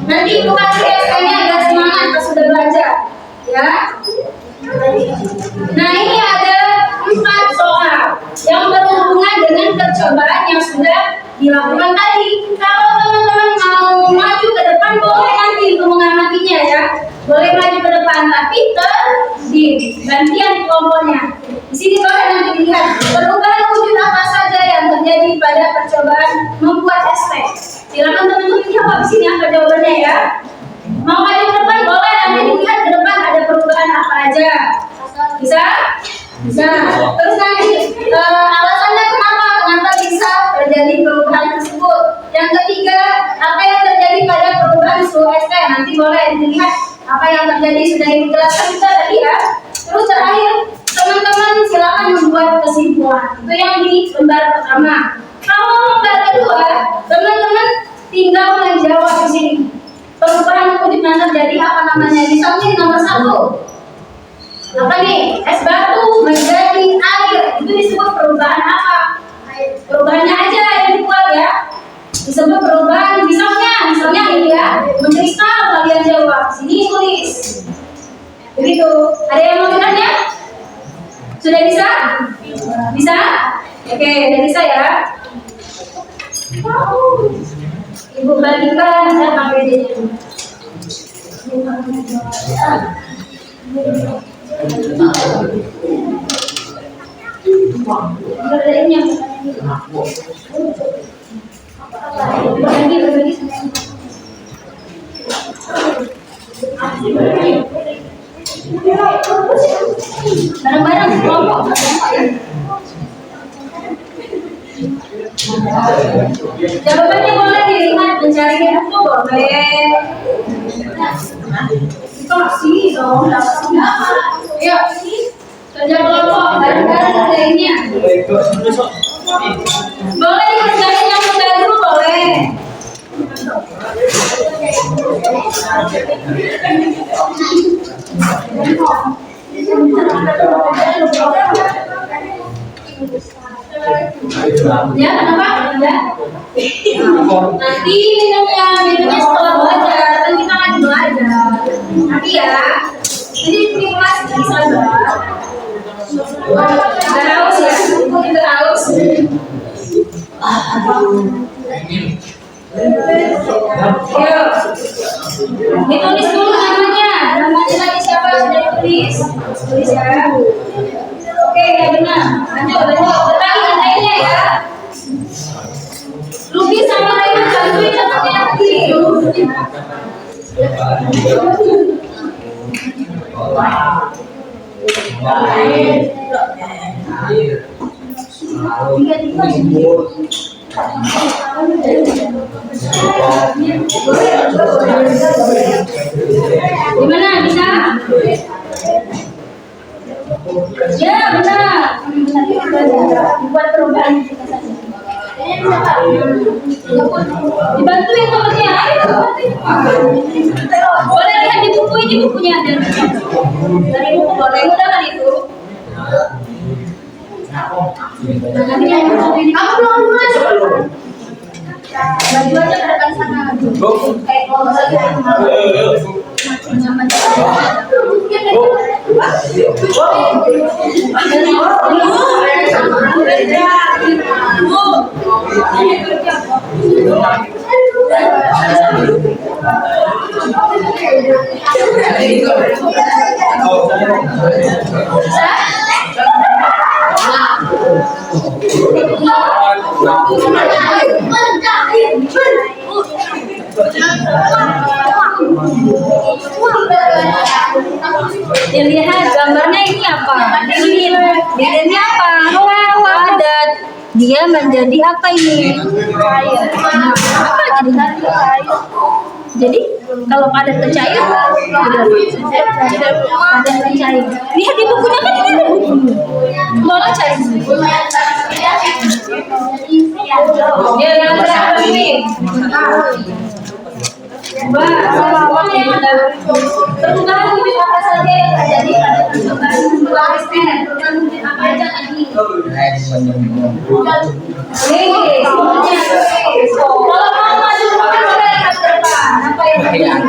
Nanti Ibu kasih SK-nya agar semangat pas sudah belajar, ya. Nah ini ada 4 soal yang berhubungan dengan percobaan yang sudah dilakukan tadi. Kalau teman-teman mau maju ke depan, boleh nanti untuk mengamatinya ya. Boleh maju ke depan, tapi terdiam. Gantian kelompoknya. Di sini boleh nanti dilihat perubahan wujud apa saja yang terjadi pada percobaan membuat estek. Silakan teman-teman jawab di sini apa jawabannya ya. Mau maju ke depan boleh, nanti dilihat ke depan ada perubahan apa aja. Bisa? Bisa. Terus nanti alasannya kenapa bisa terjadi perubahan tersebut. Yang ketiga, apa yang terjadi pada perubahan suhu estek. Nanti boleh dilihat apa yang terjadi sudah dijelaskan juga tadi ya. Terus terakhir, teman-teman silakan membuat kesimpulan. Itu yang di lembar pertama. Kalau lembar kedua, teman-teman tinggal menjawab di sini. Perubahan wujud yang terjadi apa namanya? Misalnya nomor 1. Apa nih? Es batu menjadi air. Itu disebut perubahan apa? Perubahannya aja yang dibuat ya. Disebut perubahan. Misalnya ini ya, mengkristal. Kalian jawab. Sini tulis. Begitu. Ada yang mau bertanya? Sudah bisa? Bisa? Oke, udah bisa ya. Ibu bagikan dan APD-nya. Barang-barang kelompok. Jawabannya boleh dilihat, mencari buku boleh. Kasih dong, yuk kerja kelompok bareng-bareng lainnya. Boleh dikerjain yang mudah dulu boleh. Ya, kenapa? Ya. Nanti minumnya setelah belajar, kan kita lagi belajar. Nanti ya, ini stimulasi bisa belajar. Udah haus ya, udah haus. Yuk, ditulis dulu namanya. Namanya tadi siapa sudah ditulis? Tulis ya. Oke, ya benar. Lanjut. Bertanya ya. Luki sama Raymond bantuin temannya lagi. Gimana bisa? Ya benar. Buat perubahan kita saja. Dibantuin temannya. Boleh lihat di buku ini, bukunya ada. Dari buku boleh, udah kan itu. Kamu belum mas. Baju aja ke depan sana. Kayak kalau dilihat gambarnya ini apa? Lilinnya apa? Padat. Dia menjadi apa ini? Air. Apa jadi air? Jadi kalau padat ke cair, padat ke cair. Lihat di bukunya kan ini ada buku. Boleh cari. Ya yang berapa ini? Perubahan wujud apa saja yang terjadi pada percobaan membuat estek? Perubahan wujud apa aja tadi? Kalau mau maju boleh lihat ke depan. Apa yang terjadi?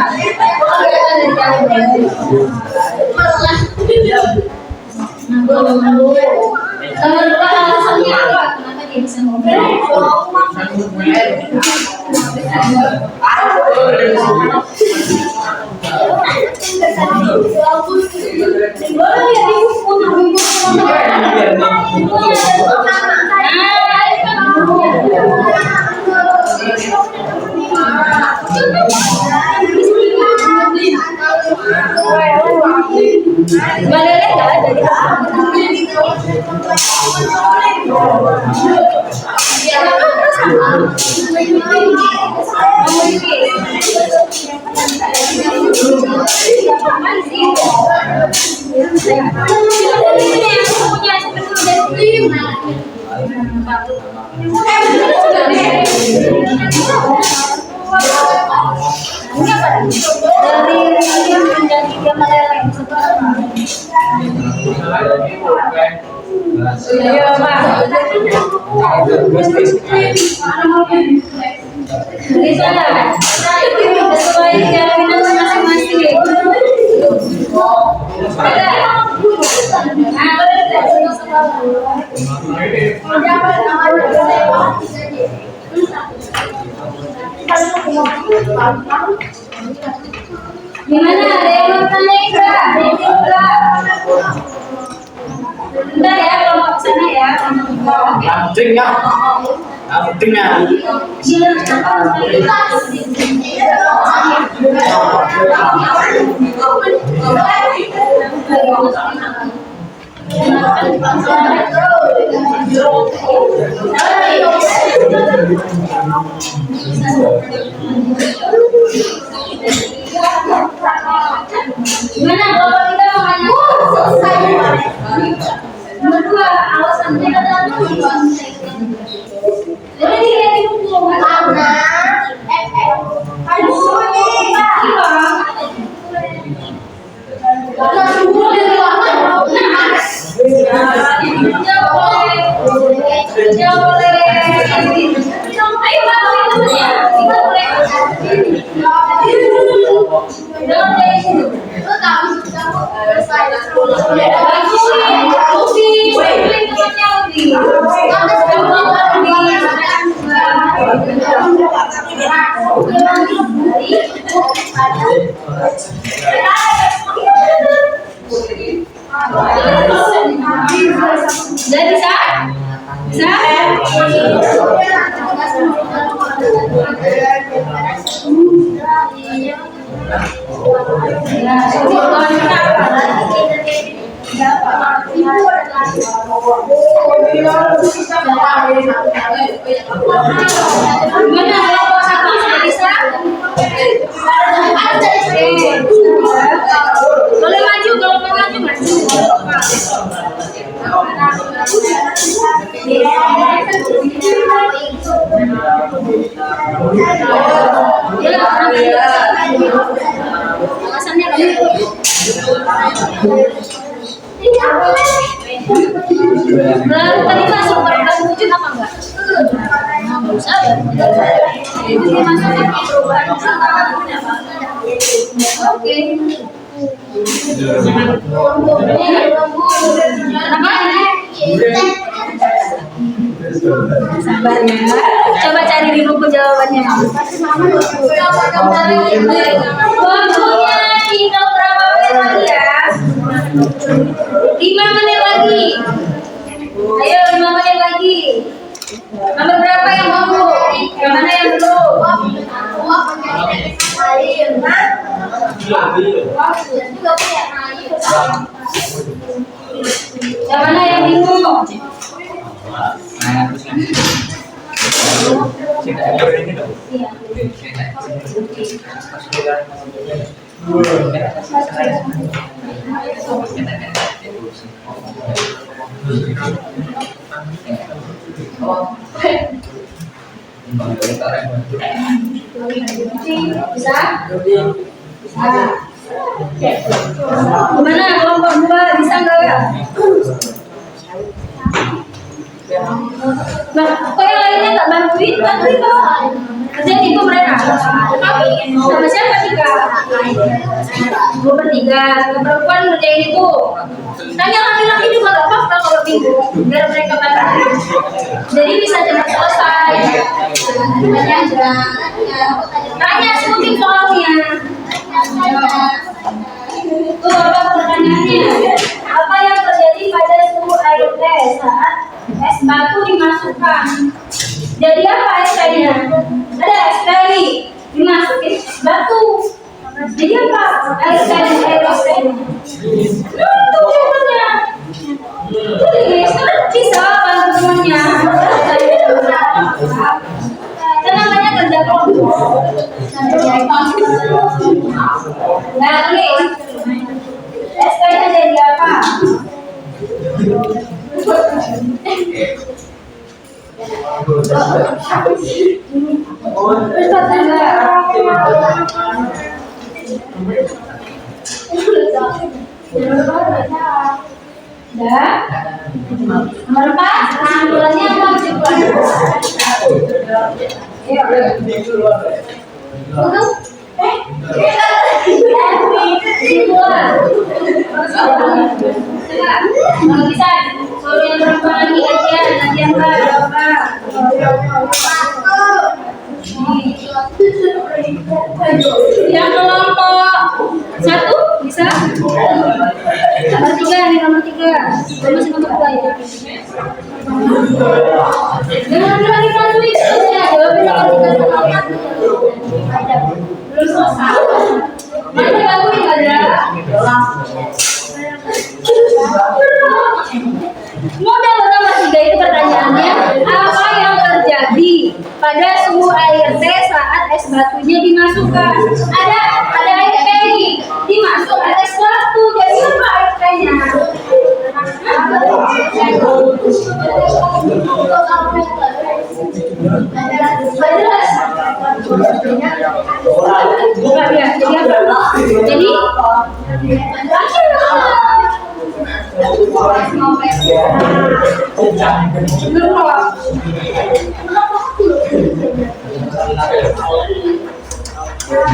Gimana? Ada yang mau tanya Indra? Bentar ya, kelompok sana ya. Penting ya. Penting ya. Gimana kalau kita mau nanya? Nomor 2, alasannya adalah jadi dari buku karena Udah bisa? Boleh maju, kalau mau maju alasannya tadi masuk perubahan wujud apa enggak? Nggak usah ya. Jadi masuk perubahan oke. Sabar ya. Coba cari di buku jawabannya. Waktunya tinggal berapa menit lagi ya? 5 menit lagi. Ayo 5 menit lagi. Nomor berapa yang mau? Yang mana yang belum? Yang mana yang bingung? Bisa? Gimana kelompok 2 bisa nggak? Nah, kok yang lainnya nggak bantuin? Bantuin dong. Kerjaan itu mereka. Tapi sama siapa nih kak? Dua per tiga. Perempuan ngerjain itu. Tanya laki-laki juga gak apa-apa kalau bingung. Biar mereka bantu. Jadi bisa cepat selesai. Tanya sebutin soalnya. Tuh apa pertanyaannya? Apa yang terjadi pada suhu air teh saat es batu dimasukkan? Jadi apa es tehnya? Ada es teh dimasukin es batu. Jadi apa air tehnya? Tuh jawabannya. Tulis, bisa bantu temannya. Itu namanya kerja kelompok. Nah, tulis. Es tehnya jadi apa? Nomor 4, kesimpulannya apa kesimpulannya? Kalau bisa, suruh yang perempuan lagi latihan Pak, yang kelompok 1 bisa? Nomor 3 nih, nomor 3. Masih nomor 2 ya. Jangan lagi bantuin terusnya, jawabin nomor 3 belum selesai. Mana dibantuin ada? Model nomor 3 itu pertanyaannya, apa yang terjadi pada suhu air teh saat es batunya dimasukkan? Ada air teh nih, dimasuk es batu, jadi apa air tehnya? Jadi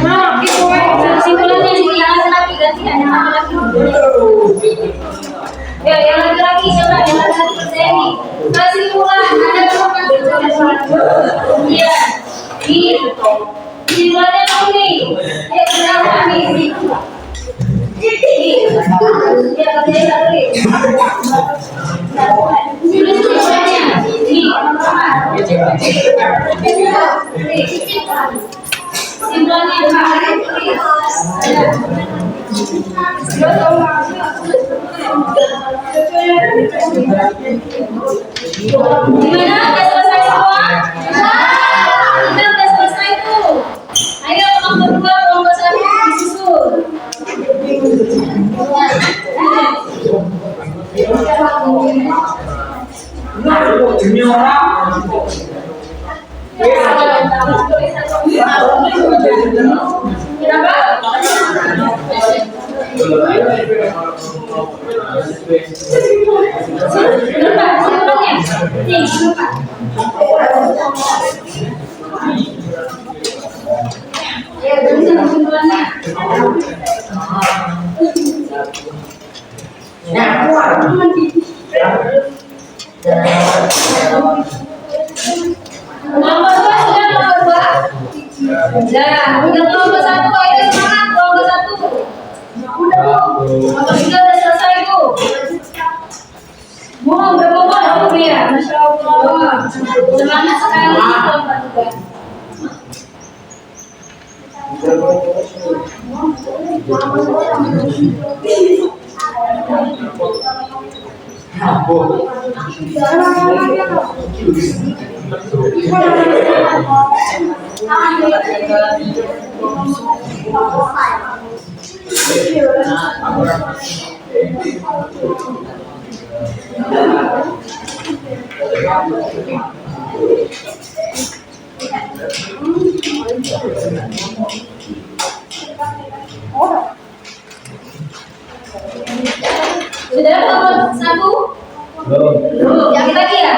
nah, itu kesimpulannya sih yang laki-laki ganti hanya laki-laki. Ya, yang laki-laki coba, yang laki-laki percaya nih. Kesimpulan ada berapa? Iya, ini kesimpulannya kamu nih. Ayo kita nih. Ya, kerjain lagi. Kesimpulannya nih, kesimpulannya gimana? Udah selesai semua? Kita udah selesai tuh. Ayo kelompok 2, kelompok 1 disusul. Demi orang. Nah, udah kelompok 1, ayo semangat kelompok 1. Kelompok 3 udah selesai tuh. Mau berapa aku ya? Masya Allah. Semangat sekali kelompok 3. Sudah kelompok 1? Belum. Yang lagi ya?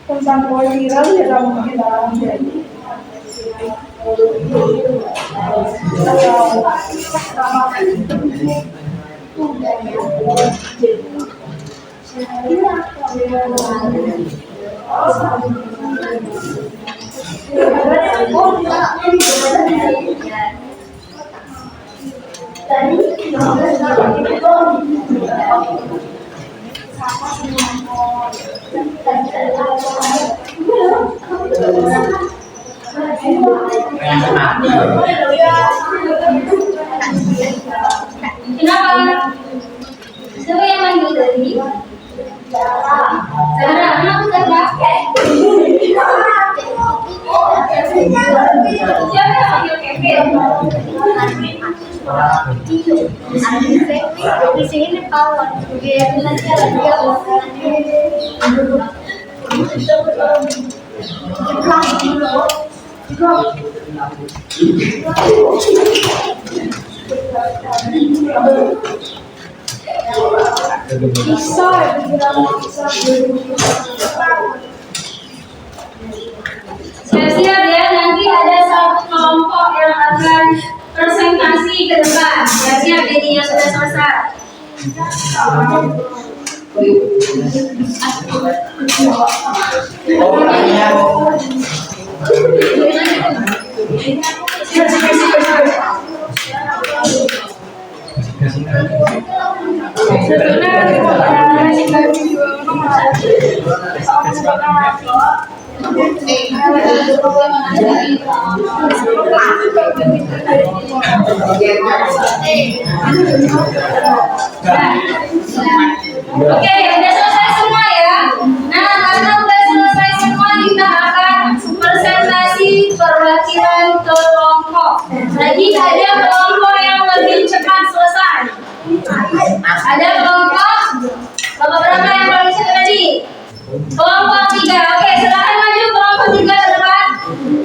Kelompok Kenapa? Siapa yang manggil tadi? Sarah, kenapa Sarah? Siapa yang manggil Kevin? Di sini pawon. Siap-siap ya, nanti ada satu kelompok yang akan presentasi ke depan. Siap-siap, jadinya sudah selesai. Oke, udah selesai semua ya. Nah, karena udah selesai semua, kita akan presentasi perwakilan kelompok. Lagi ada kelompok yang lebih cepat selesai. Ada kelompok berapa yang paling cepat tadi? Kelompok 3. Oke, silakan maju kelompok 3 ke depan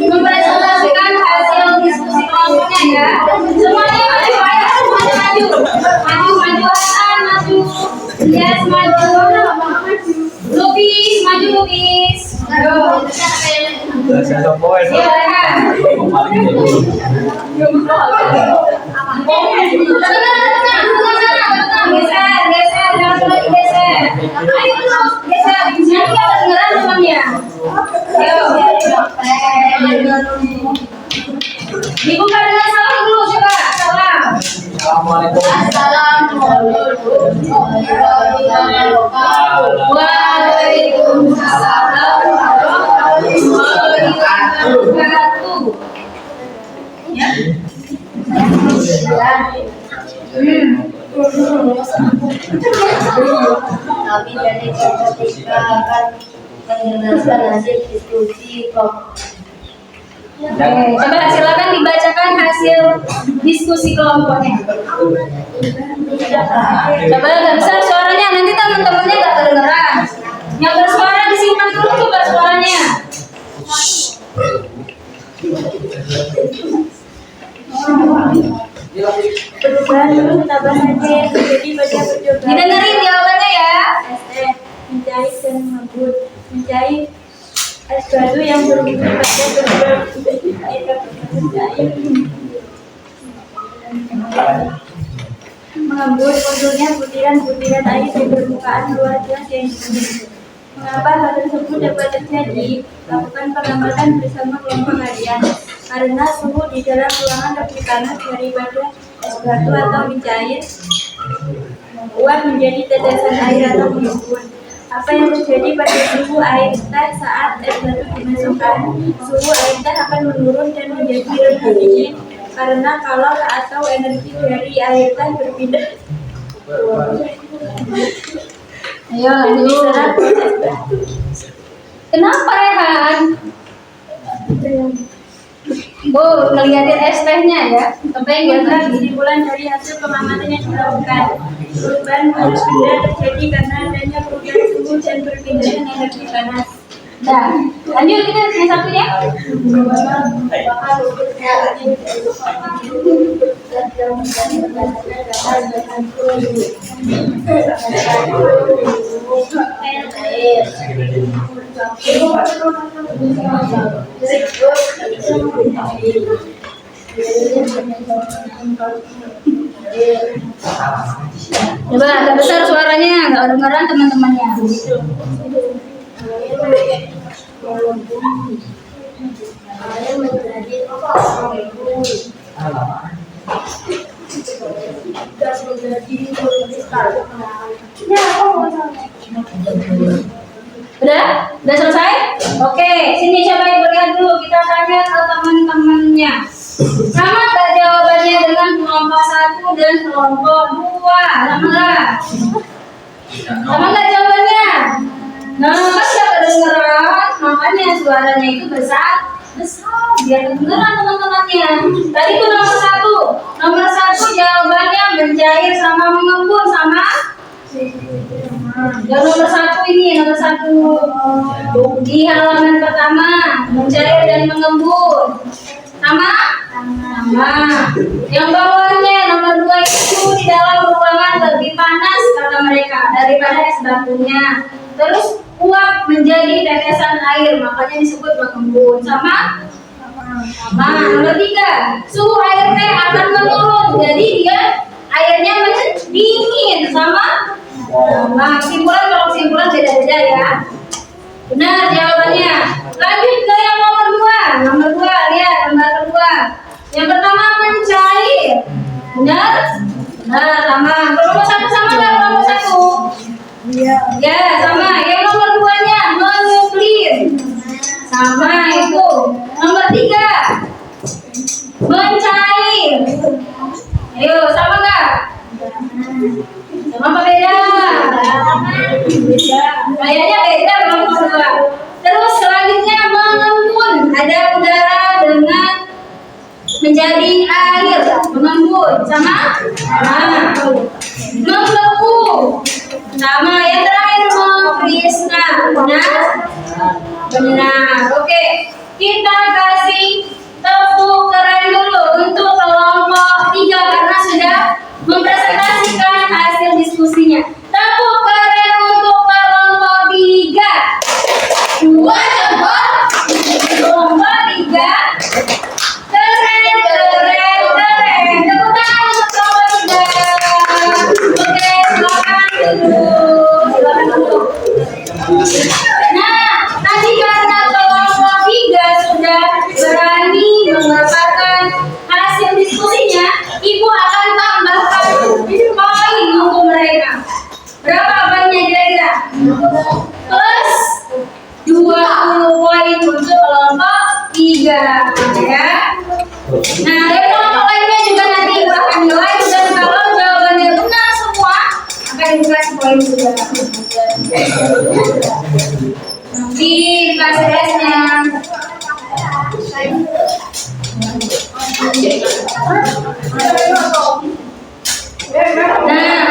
mempresentasikan hasil diskusi kelompoknya ya. Semuanya maju, ayo semuanya maju. Maju Hasan, maju. Yes, maju. Lupis, maju Lupis. Ayo. Silakan. Geser, jangan lagi geser. Ayo terus, geser. Nanti ada kedengeran temannya. Ayo. Dibuka dengan salam dulu, coba. Salam. Assalamualaikum. Waalaikumsalam warahmatullahi wabarakatuh. Ya. Kami dari ketika akan menjelaskan hasil diskusi kelompok. Coba silakan dibacakan hasil diskusi kelompoknya. Coba agak besar suaranya, nanti teman-temannya nggak kedengeran. Yang bersuara disimpan dulu coba suaranya. Perubahan dulu tambahan jadi pada percobaan. Didengerin jawabannya ya. Mencari dan mengebut, mencari es batu yang berbentuk pada berbentuk air mengembut munculnya butiran-butiran air di permukaan luar gas yang dingin. Mengapa hal tersebut dapat terjadi? Lakukan pengamatan bersama kelompok kalian. Karena suhu di dalam ruangan lebih panas daripada es batu atau mencair, uap menjadi tetesan air atau mengembun. Apa yang terjadi pada suhu air teh saat es batu dimasukkan? Suhu air teh akan menurun dan menjadi lebih dingin karena kalor atau energi dari air teh berpindah. Ayo lanjut. Kenapa Rehan? Bu, ngeliatin es tehnya ya. Apa yang Buatlah kesimpulan dari hasil pengamatan yang dilakukan. Perubahan panas benda terjadi karena adanya perubahan suhu dan perpindahan energi panas. Nah, lanjut kita yang satunya. Coba agak besar suaranya, nggak kedengeran teman-temannya. Udah selesai? Oke, sini siapa yang berlihat dulu? Kita tanya ke teman-temannya. Sama nggak jawabannya dengan kelompok 1 dan kelompok 2? Sama nggak? Sama nggak jawabannya? Nah, kan nggak kedengeran, makanya suaranya itu besar biar kedengeran teman-temannya. Tadi itu nomor satu jawabannya mencair sama mengembun. Sama yang nomor satu di halaman pertama, mencair dan mengembun. Sama yang bawahnya nomor 2 itu di dalam ruangan lebih panas kata mereka daripada es batunya. Terus uap menjadi tetesan air, makanya disebut mengembun. Sama nomor 3, suhu air teh akan menurun, jadi dia airnya mendingin. Sama kesimpulan beda-beda ya. Benar jawabannya. Lanjut ke yang nomor 2, lihat gambar kedua. Yang pertama mencair. Benar? Nah, sama. Kelompok 1 sama nggak kelompok 1? Iya. Ya, sama. Yang nomor 2-nya menyuklir. Sama itu. Nomor 3 mencair. Ayo, sama nggak? Sama apa beda? Kayaknya beda kelompok 2. Terus selanjutnya mengembun. Ada udara dengan menjadi air, mengembun. Sama? Membeku. Sama. Yang terakhir membrisna. Benar. Oke. Kita kasih tepuk keren dulu untuk kelompok 3 karena sudah mempresentasikan hasil diskusinya. Tepuk keren untuk kelompok 3. 2 jempol. Kelompok 3. Keren. Tepuk tangan untuk kelompok 3. Oke, silakan duduk. Nah, tadi karena kelompok 3 sudah berani mengatakan hasil diskusinya, Ibu akan tambahkan poin untuk mereka. Berapa poinnya kira-kira? Plus 20 poin untuk kelompok 3 ya. Nah, dari kelompok lainnya juga nanti Ibu akan nilai, dan kalau jawabannya benar semua akan dikasih poin juga. Nanti dikasih S-nya. Nah,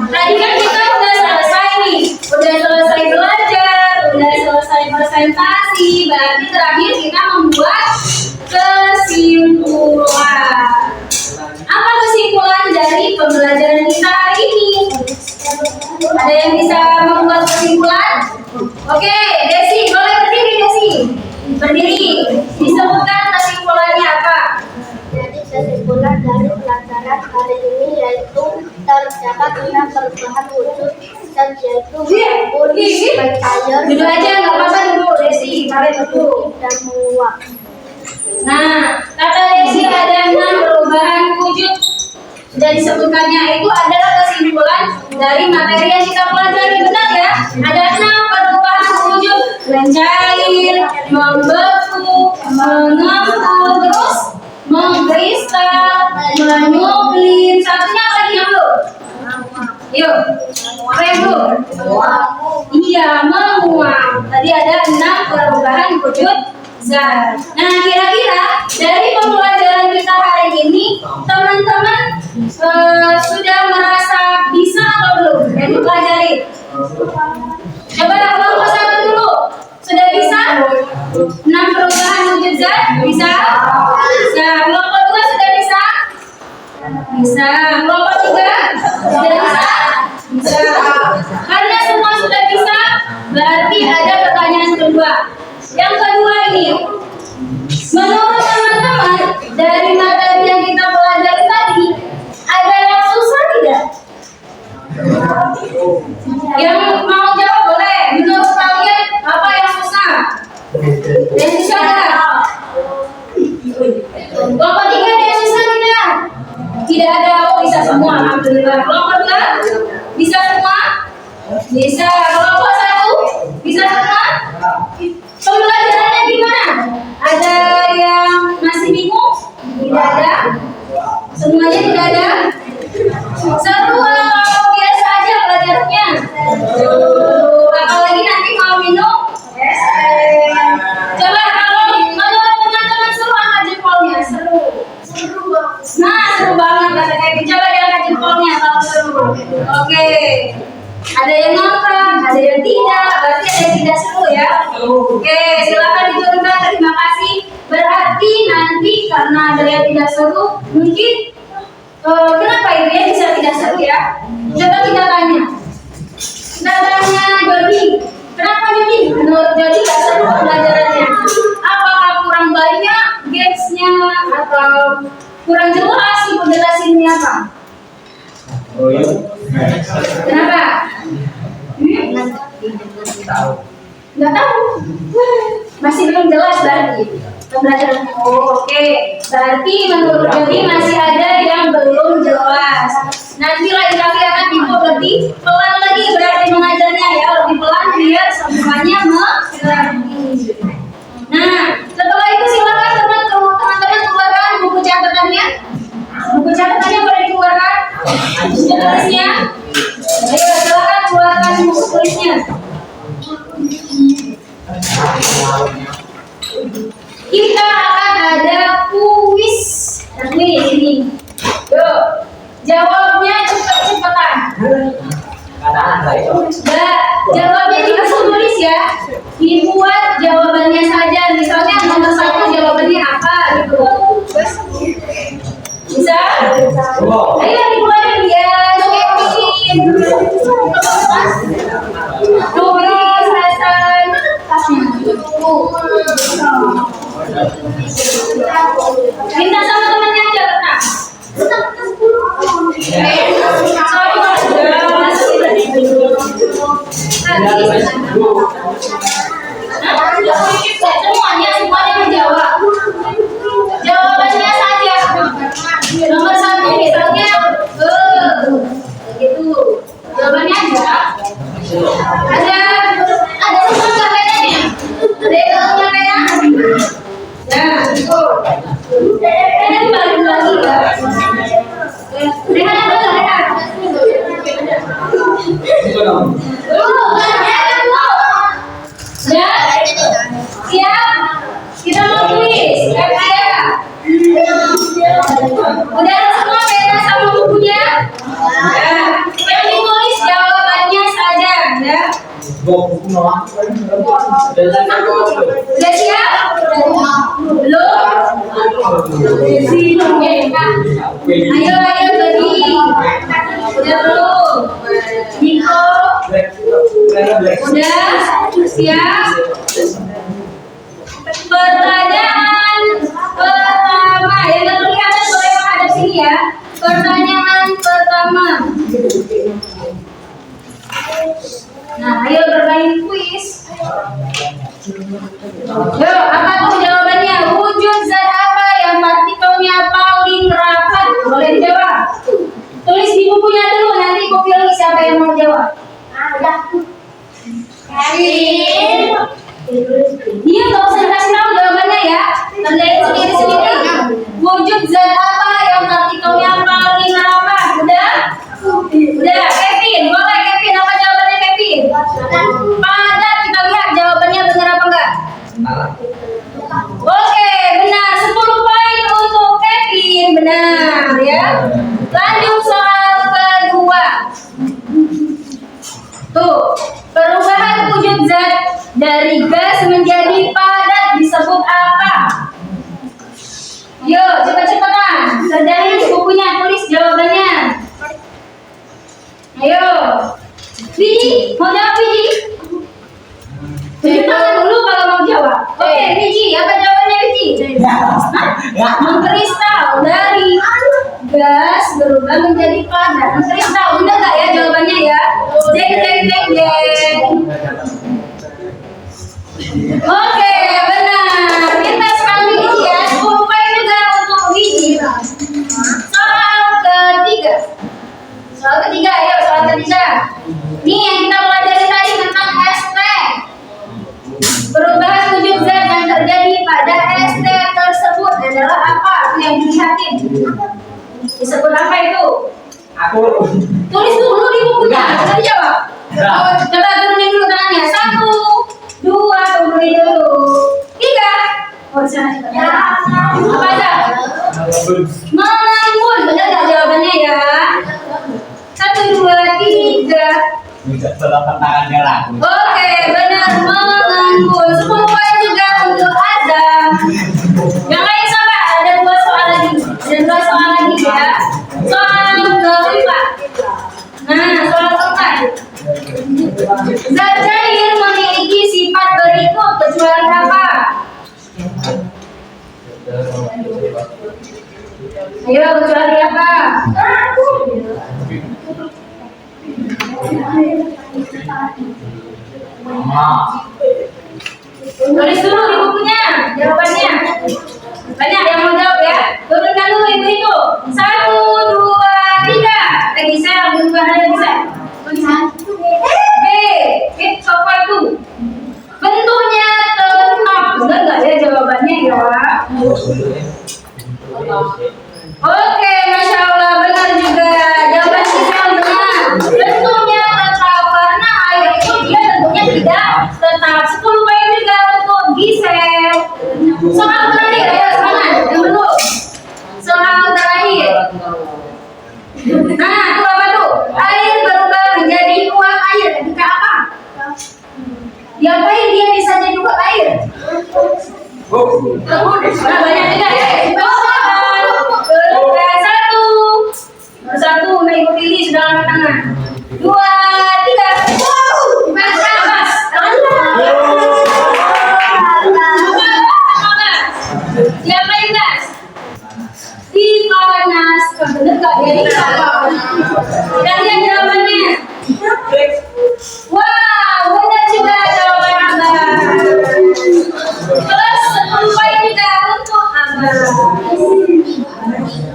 tadi kan kita udah selesai nih, udah selesai belajar, udah selesai presentasi. Berarti terakhir kita membuat kesimpulan. Apa kesimpulan dari pembelajaran kita hari ini? Ada yang bisa membuat kesimpulan? Oke, Desi, boleh berdiri Desi. Berdiri. Disebutkan kesimpulannya apa? Jadi kesimpulan dari pelajaran kali ini yaitu terdapat 6 perubahan wujud dan yaitu mengembun, mencair, Duduk aja, nggak apa-apa dulu Desi, kalian duduk. dan menguap. Nah, kata Desi ada 6 perubahan wujud. Sudah disebutkannya, itu adalah kesimpulan dari materi yang kita pelajari. Benar ya? Ada 6 perubahan wujud: mencair, membeku, mengembun, terus mengkristal, menyuklir. Satunya apa lagi yang belum? Yuk, apa yang belum? Iya, menguap. Tadi ada 6 perubahan wujud zat. Nah, kira-kira dari pembelajaran kita hari ini, teman-teman sudah merasa bisa atau belum yang dipelajari? Coba kelompok 1 dulu. Sudah bisa? 6 perubahan wujud zat? Bisa? Bisa. Kelompok 2 sudah bisa? Bisa. Kelompok 3? Sudah bisa? Bisa. Karena semua sudah bisa, berarti ada pertanyaan kedua. Yang kedua ini, menurut teman-teman, dari materi yang kita pelajari tadi, ada yang susah tidak? Yang mau jawab boleh. Menurut kalian apa yang susah? Yang susah enggak? Kelompok 3 ada yang susah tidak? Tidak ada. Oh, bisa semua. Alhamdulillah. Kelompok 2 bisa semua? Bisa. Kelompok 1 bisa semua? Pembelajarannya gimana? Ada yang masih bingung? Tidak ada? Semuanya tidak ada? Seru atau biasa aja belajarnya? Apalagi nanti mau minum? Coba kalau menurut teman-teman seru angkat jempolnya. Seru. Nah, seru banget kata Kevin. Coba diangkat jempolnya kalau seru. Oke. Ada yang ngangkat, ada yang tidak, berarti ada yang tidak seru ya. Oke, silakan diturunkan. Terima kasih. Berarti nanti karena ada yang tidak seru, mungkin kenapa itu ya bisa tidak seru ya? Coba kita tanya. Kita tanya Jody. Kenapa Jody? Menurut Jody tidak seru pembelajarannya. Apakah kurang banyak gamesnya atau kurang jelas ibu jelasinnya apa? Oh ya. Kenapa? Nggak tahu. Masih belum jelas berarti pembelajaran. Oh, oke. Berarti menurut Jody masih ada yang belum jelas. Nanti lain kali akan ibu lebih pelan lagi berarti mengajarnya ya, lebih pelan biar semuanya mengerti. Nah, setelah itu silakan teman-teman keluarkan buku catatannya. Buku catatannya boleh dikeluarkan. Buku tulisnya. Ayo silakan keluarkan buku tulisnya. Kita akan ada kuis. Nah, ini. Yuk, jawabnya cepet-cepetan. Mbak, jawabnya langsung tulis ya. Dibuat jawabannya saja. Misalnya nomor 1 jawabannya apa gitu. Bisa? Ayo dikeluarin ya. Kevin. Nuris, Hasan. Minta sama temannya aja letak. Semuanya menjawab. Jawabannya saja. Nomor 1 misalnya gitu. Jawabannya aja. Ada semua nggak bedanya? Ada yang nggak beda? Ya, itu. Ini dibalik lagi ya. Rehan apa tuh Rehan? Ya, siap. Kita mau kuis. Ya. Udah semua beda sama bukunya? Ya. Yang ditulis jawabannya saja, ya. Udah siap? Belum? Ayo Dodi. Udah belum? Niko? Udah? Siap? Pertanyaan pertama yang terlihat boleh menghadap sini ya. Pertanyaan pertama. Nah, ayo bermain kuis. Yuk, apa tuh jawabannya? Wujud zat apa yang partikelnya paling rapat? Boleh dijawab. Tulis di bukunya dulu, nanti ibu pilih siapa yang mau jawab. Dia nggak usah dikasih tahu jawabannya ya. Kerjain sendiri-sendiri. Wujud zat apa yang partikelnya paling rapat? Udah? Udah, Kevin. Boleh Kevin, apa jawabannya Kevin? Padat, kita lihat jawabannya benar apa enggak? Oke, benar. 10 poin untuk Kevin. Benar ya. Lanjut soal kedua. Tuh, perubahan wujud zat dari gas Mengkristal dari gas berubah menjadi padat. Mengkristal, benar nggak ya jawabannya ya? Jeng jeng jeng jeng. Oke, benar. Kita sekali ini ya. 10 poin juga untuk biji. Soal ketiga. Soal ketiga ya, soal ketiga. Nih yang kita pelajari tadi tentang ST. Perubahan wujud zat yang terjadi pada ST tersebut adalah apa? Yang dilihatin. Disebut apa itu? Aku. Tulis dulu di bukunya. Bisa dijawab. Coba turunin dulu tangannya. 1, 2, turunin dulu. 3. Oh, di sana. Apa aja? Menganggur. Benar nggak jawabannya ya? 1, 2, 3. Oke, benar, menganggur. 10 poin juga untuk Adam. Yang lain sama, ada 2 soal lagi. Ada 2 soal lagi ya. Soal keempat. Nah, soal keempat. Zat cair memiliki sifat berikut kecuali apa? Ayo, kecuali apa? Tulis dulu di bukunya jawabannya. Banyak yang mau jawab ya. Turunkan dulu ibu itu. 1, 2, 3. Lagi saya bukan aja bisa. B. Apa itu? Bentuknya tetap. Benar nggak ya jawabannya ya? Oke, masya Allah benar juga. Jawaban kita benar. Bentuknya tetap karena air itu dia bentuknya tidak tetap. 10 poin juga untuk Gisel. Soal terakhir ya, semangat. Yang dulu. Soal terakhir. Nah, itu apa tuh? Air berubah menjadi uap air ketika apa? Diapain dia bisa jadi uap air? Orang banyak juga ya. Satu, nah ibu pilih sudah angkat tangan. 2, 3. Mas. Siapa yang gas? Dipanas. Bener gak? Jadi apa? Dan lihat jawabannya. Wow, benar juga jawaban Abang. Plus 10 poin juga untuk Abang.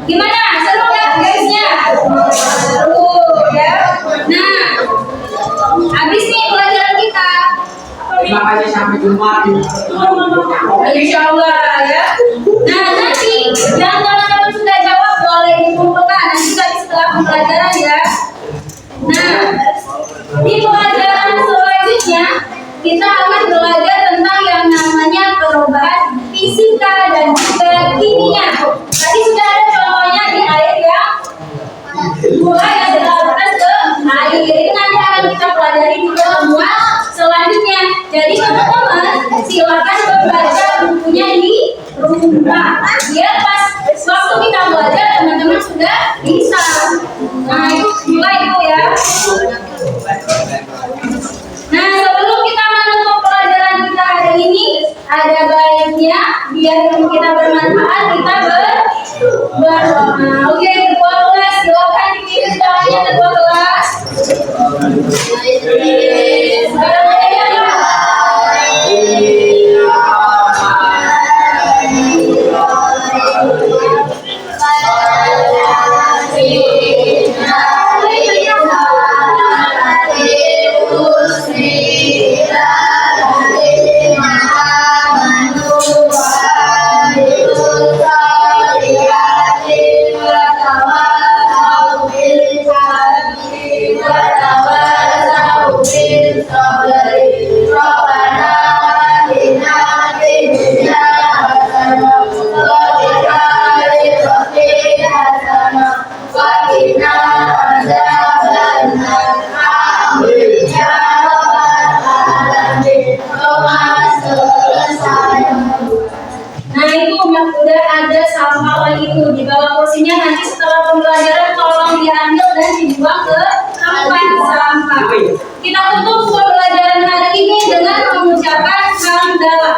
Gimana? Seru nggak guysnya? Seru ya. Nah, habis nih pelajaran kita. Terima kasih sampai jumpa. Insya Allah ya. Nah, nanti yang teman-teman sudah jawab boleh dikumpulkan nanti tadi setelah pembelajaran ya. Nah, di pelajaran selanjutnya kita akan belajar tentang yang namanya perubahan fisika dan juga kimia. Tadi sudah ada contohnya di air yang mulai yang dilakukan ke air. Itu nanti akan kita pelajari di pertemuan selanjutnya. Jadi teman-teman silakan membaca bukunya di rumah. Biar pas waktu kita belajar teman-teman sudah bisa. Nah, mulai itu ya. Nah, sebelum kita menutup pelajaran kita hari ini, ada baiknya biar kita bermanfaat kita berdoa. Oke, ketua kelas silakan dikirim doanya ketua kelas. Nah itu udah ada sampah itu di bawah kursinya, nanti setelah pembelajaran tolong diambil dan dibuang ke tempat sampah. Kita tutup pembelajaran hari ini dengan mengucapkan hamdalah.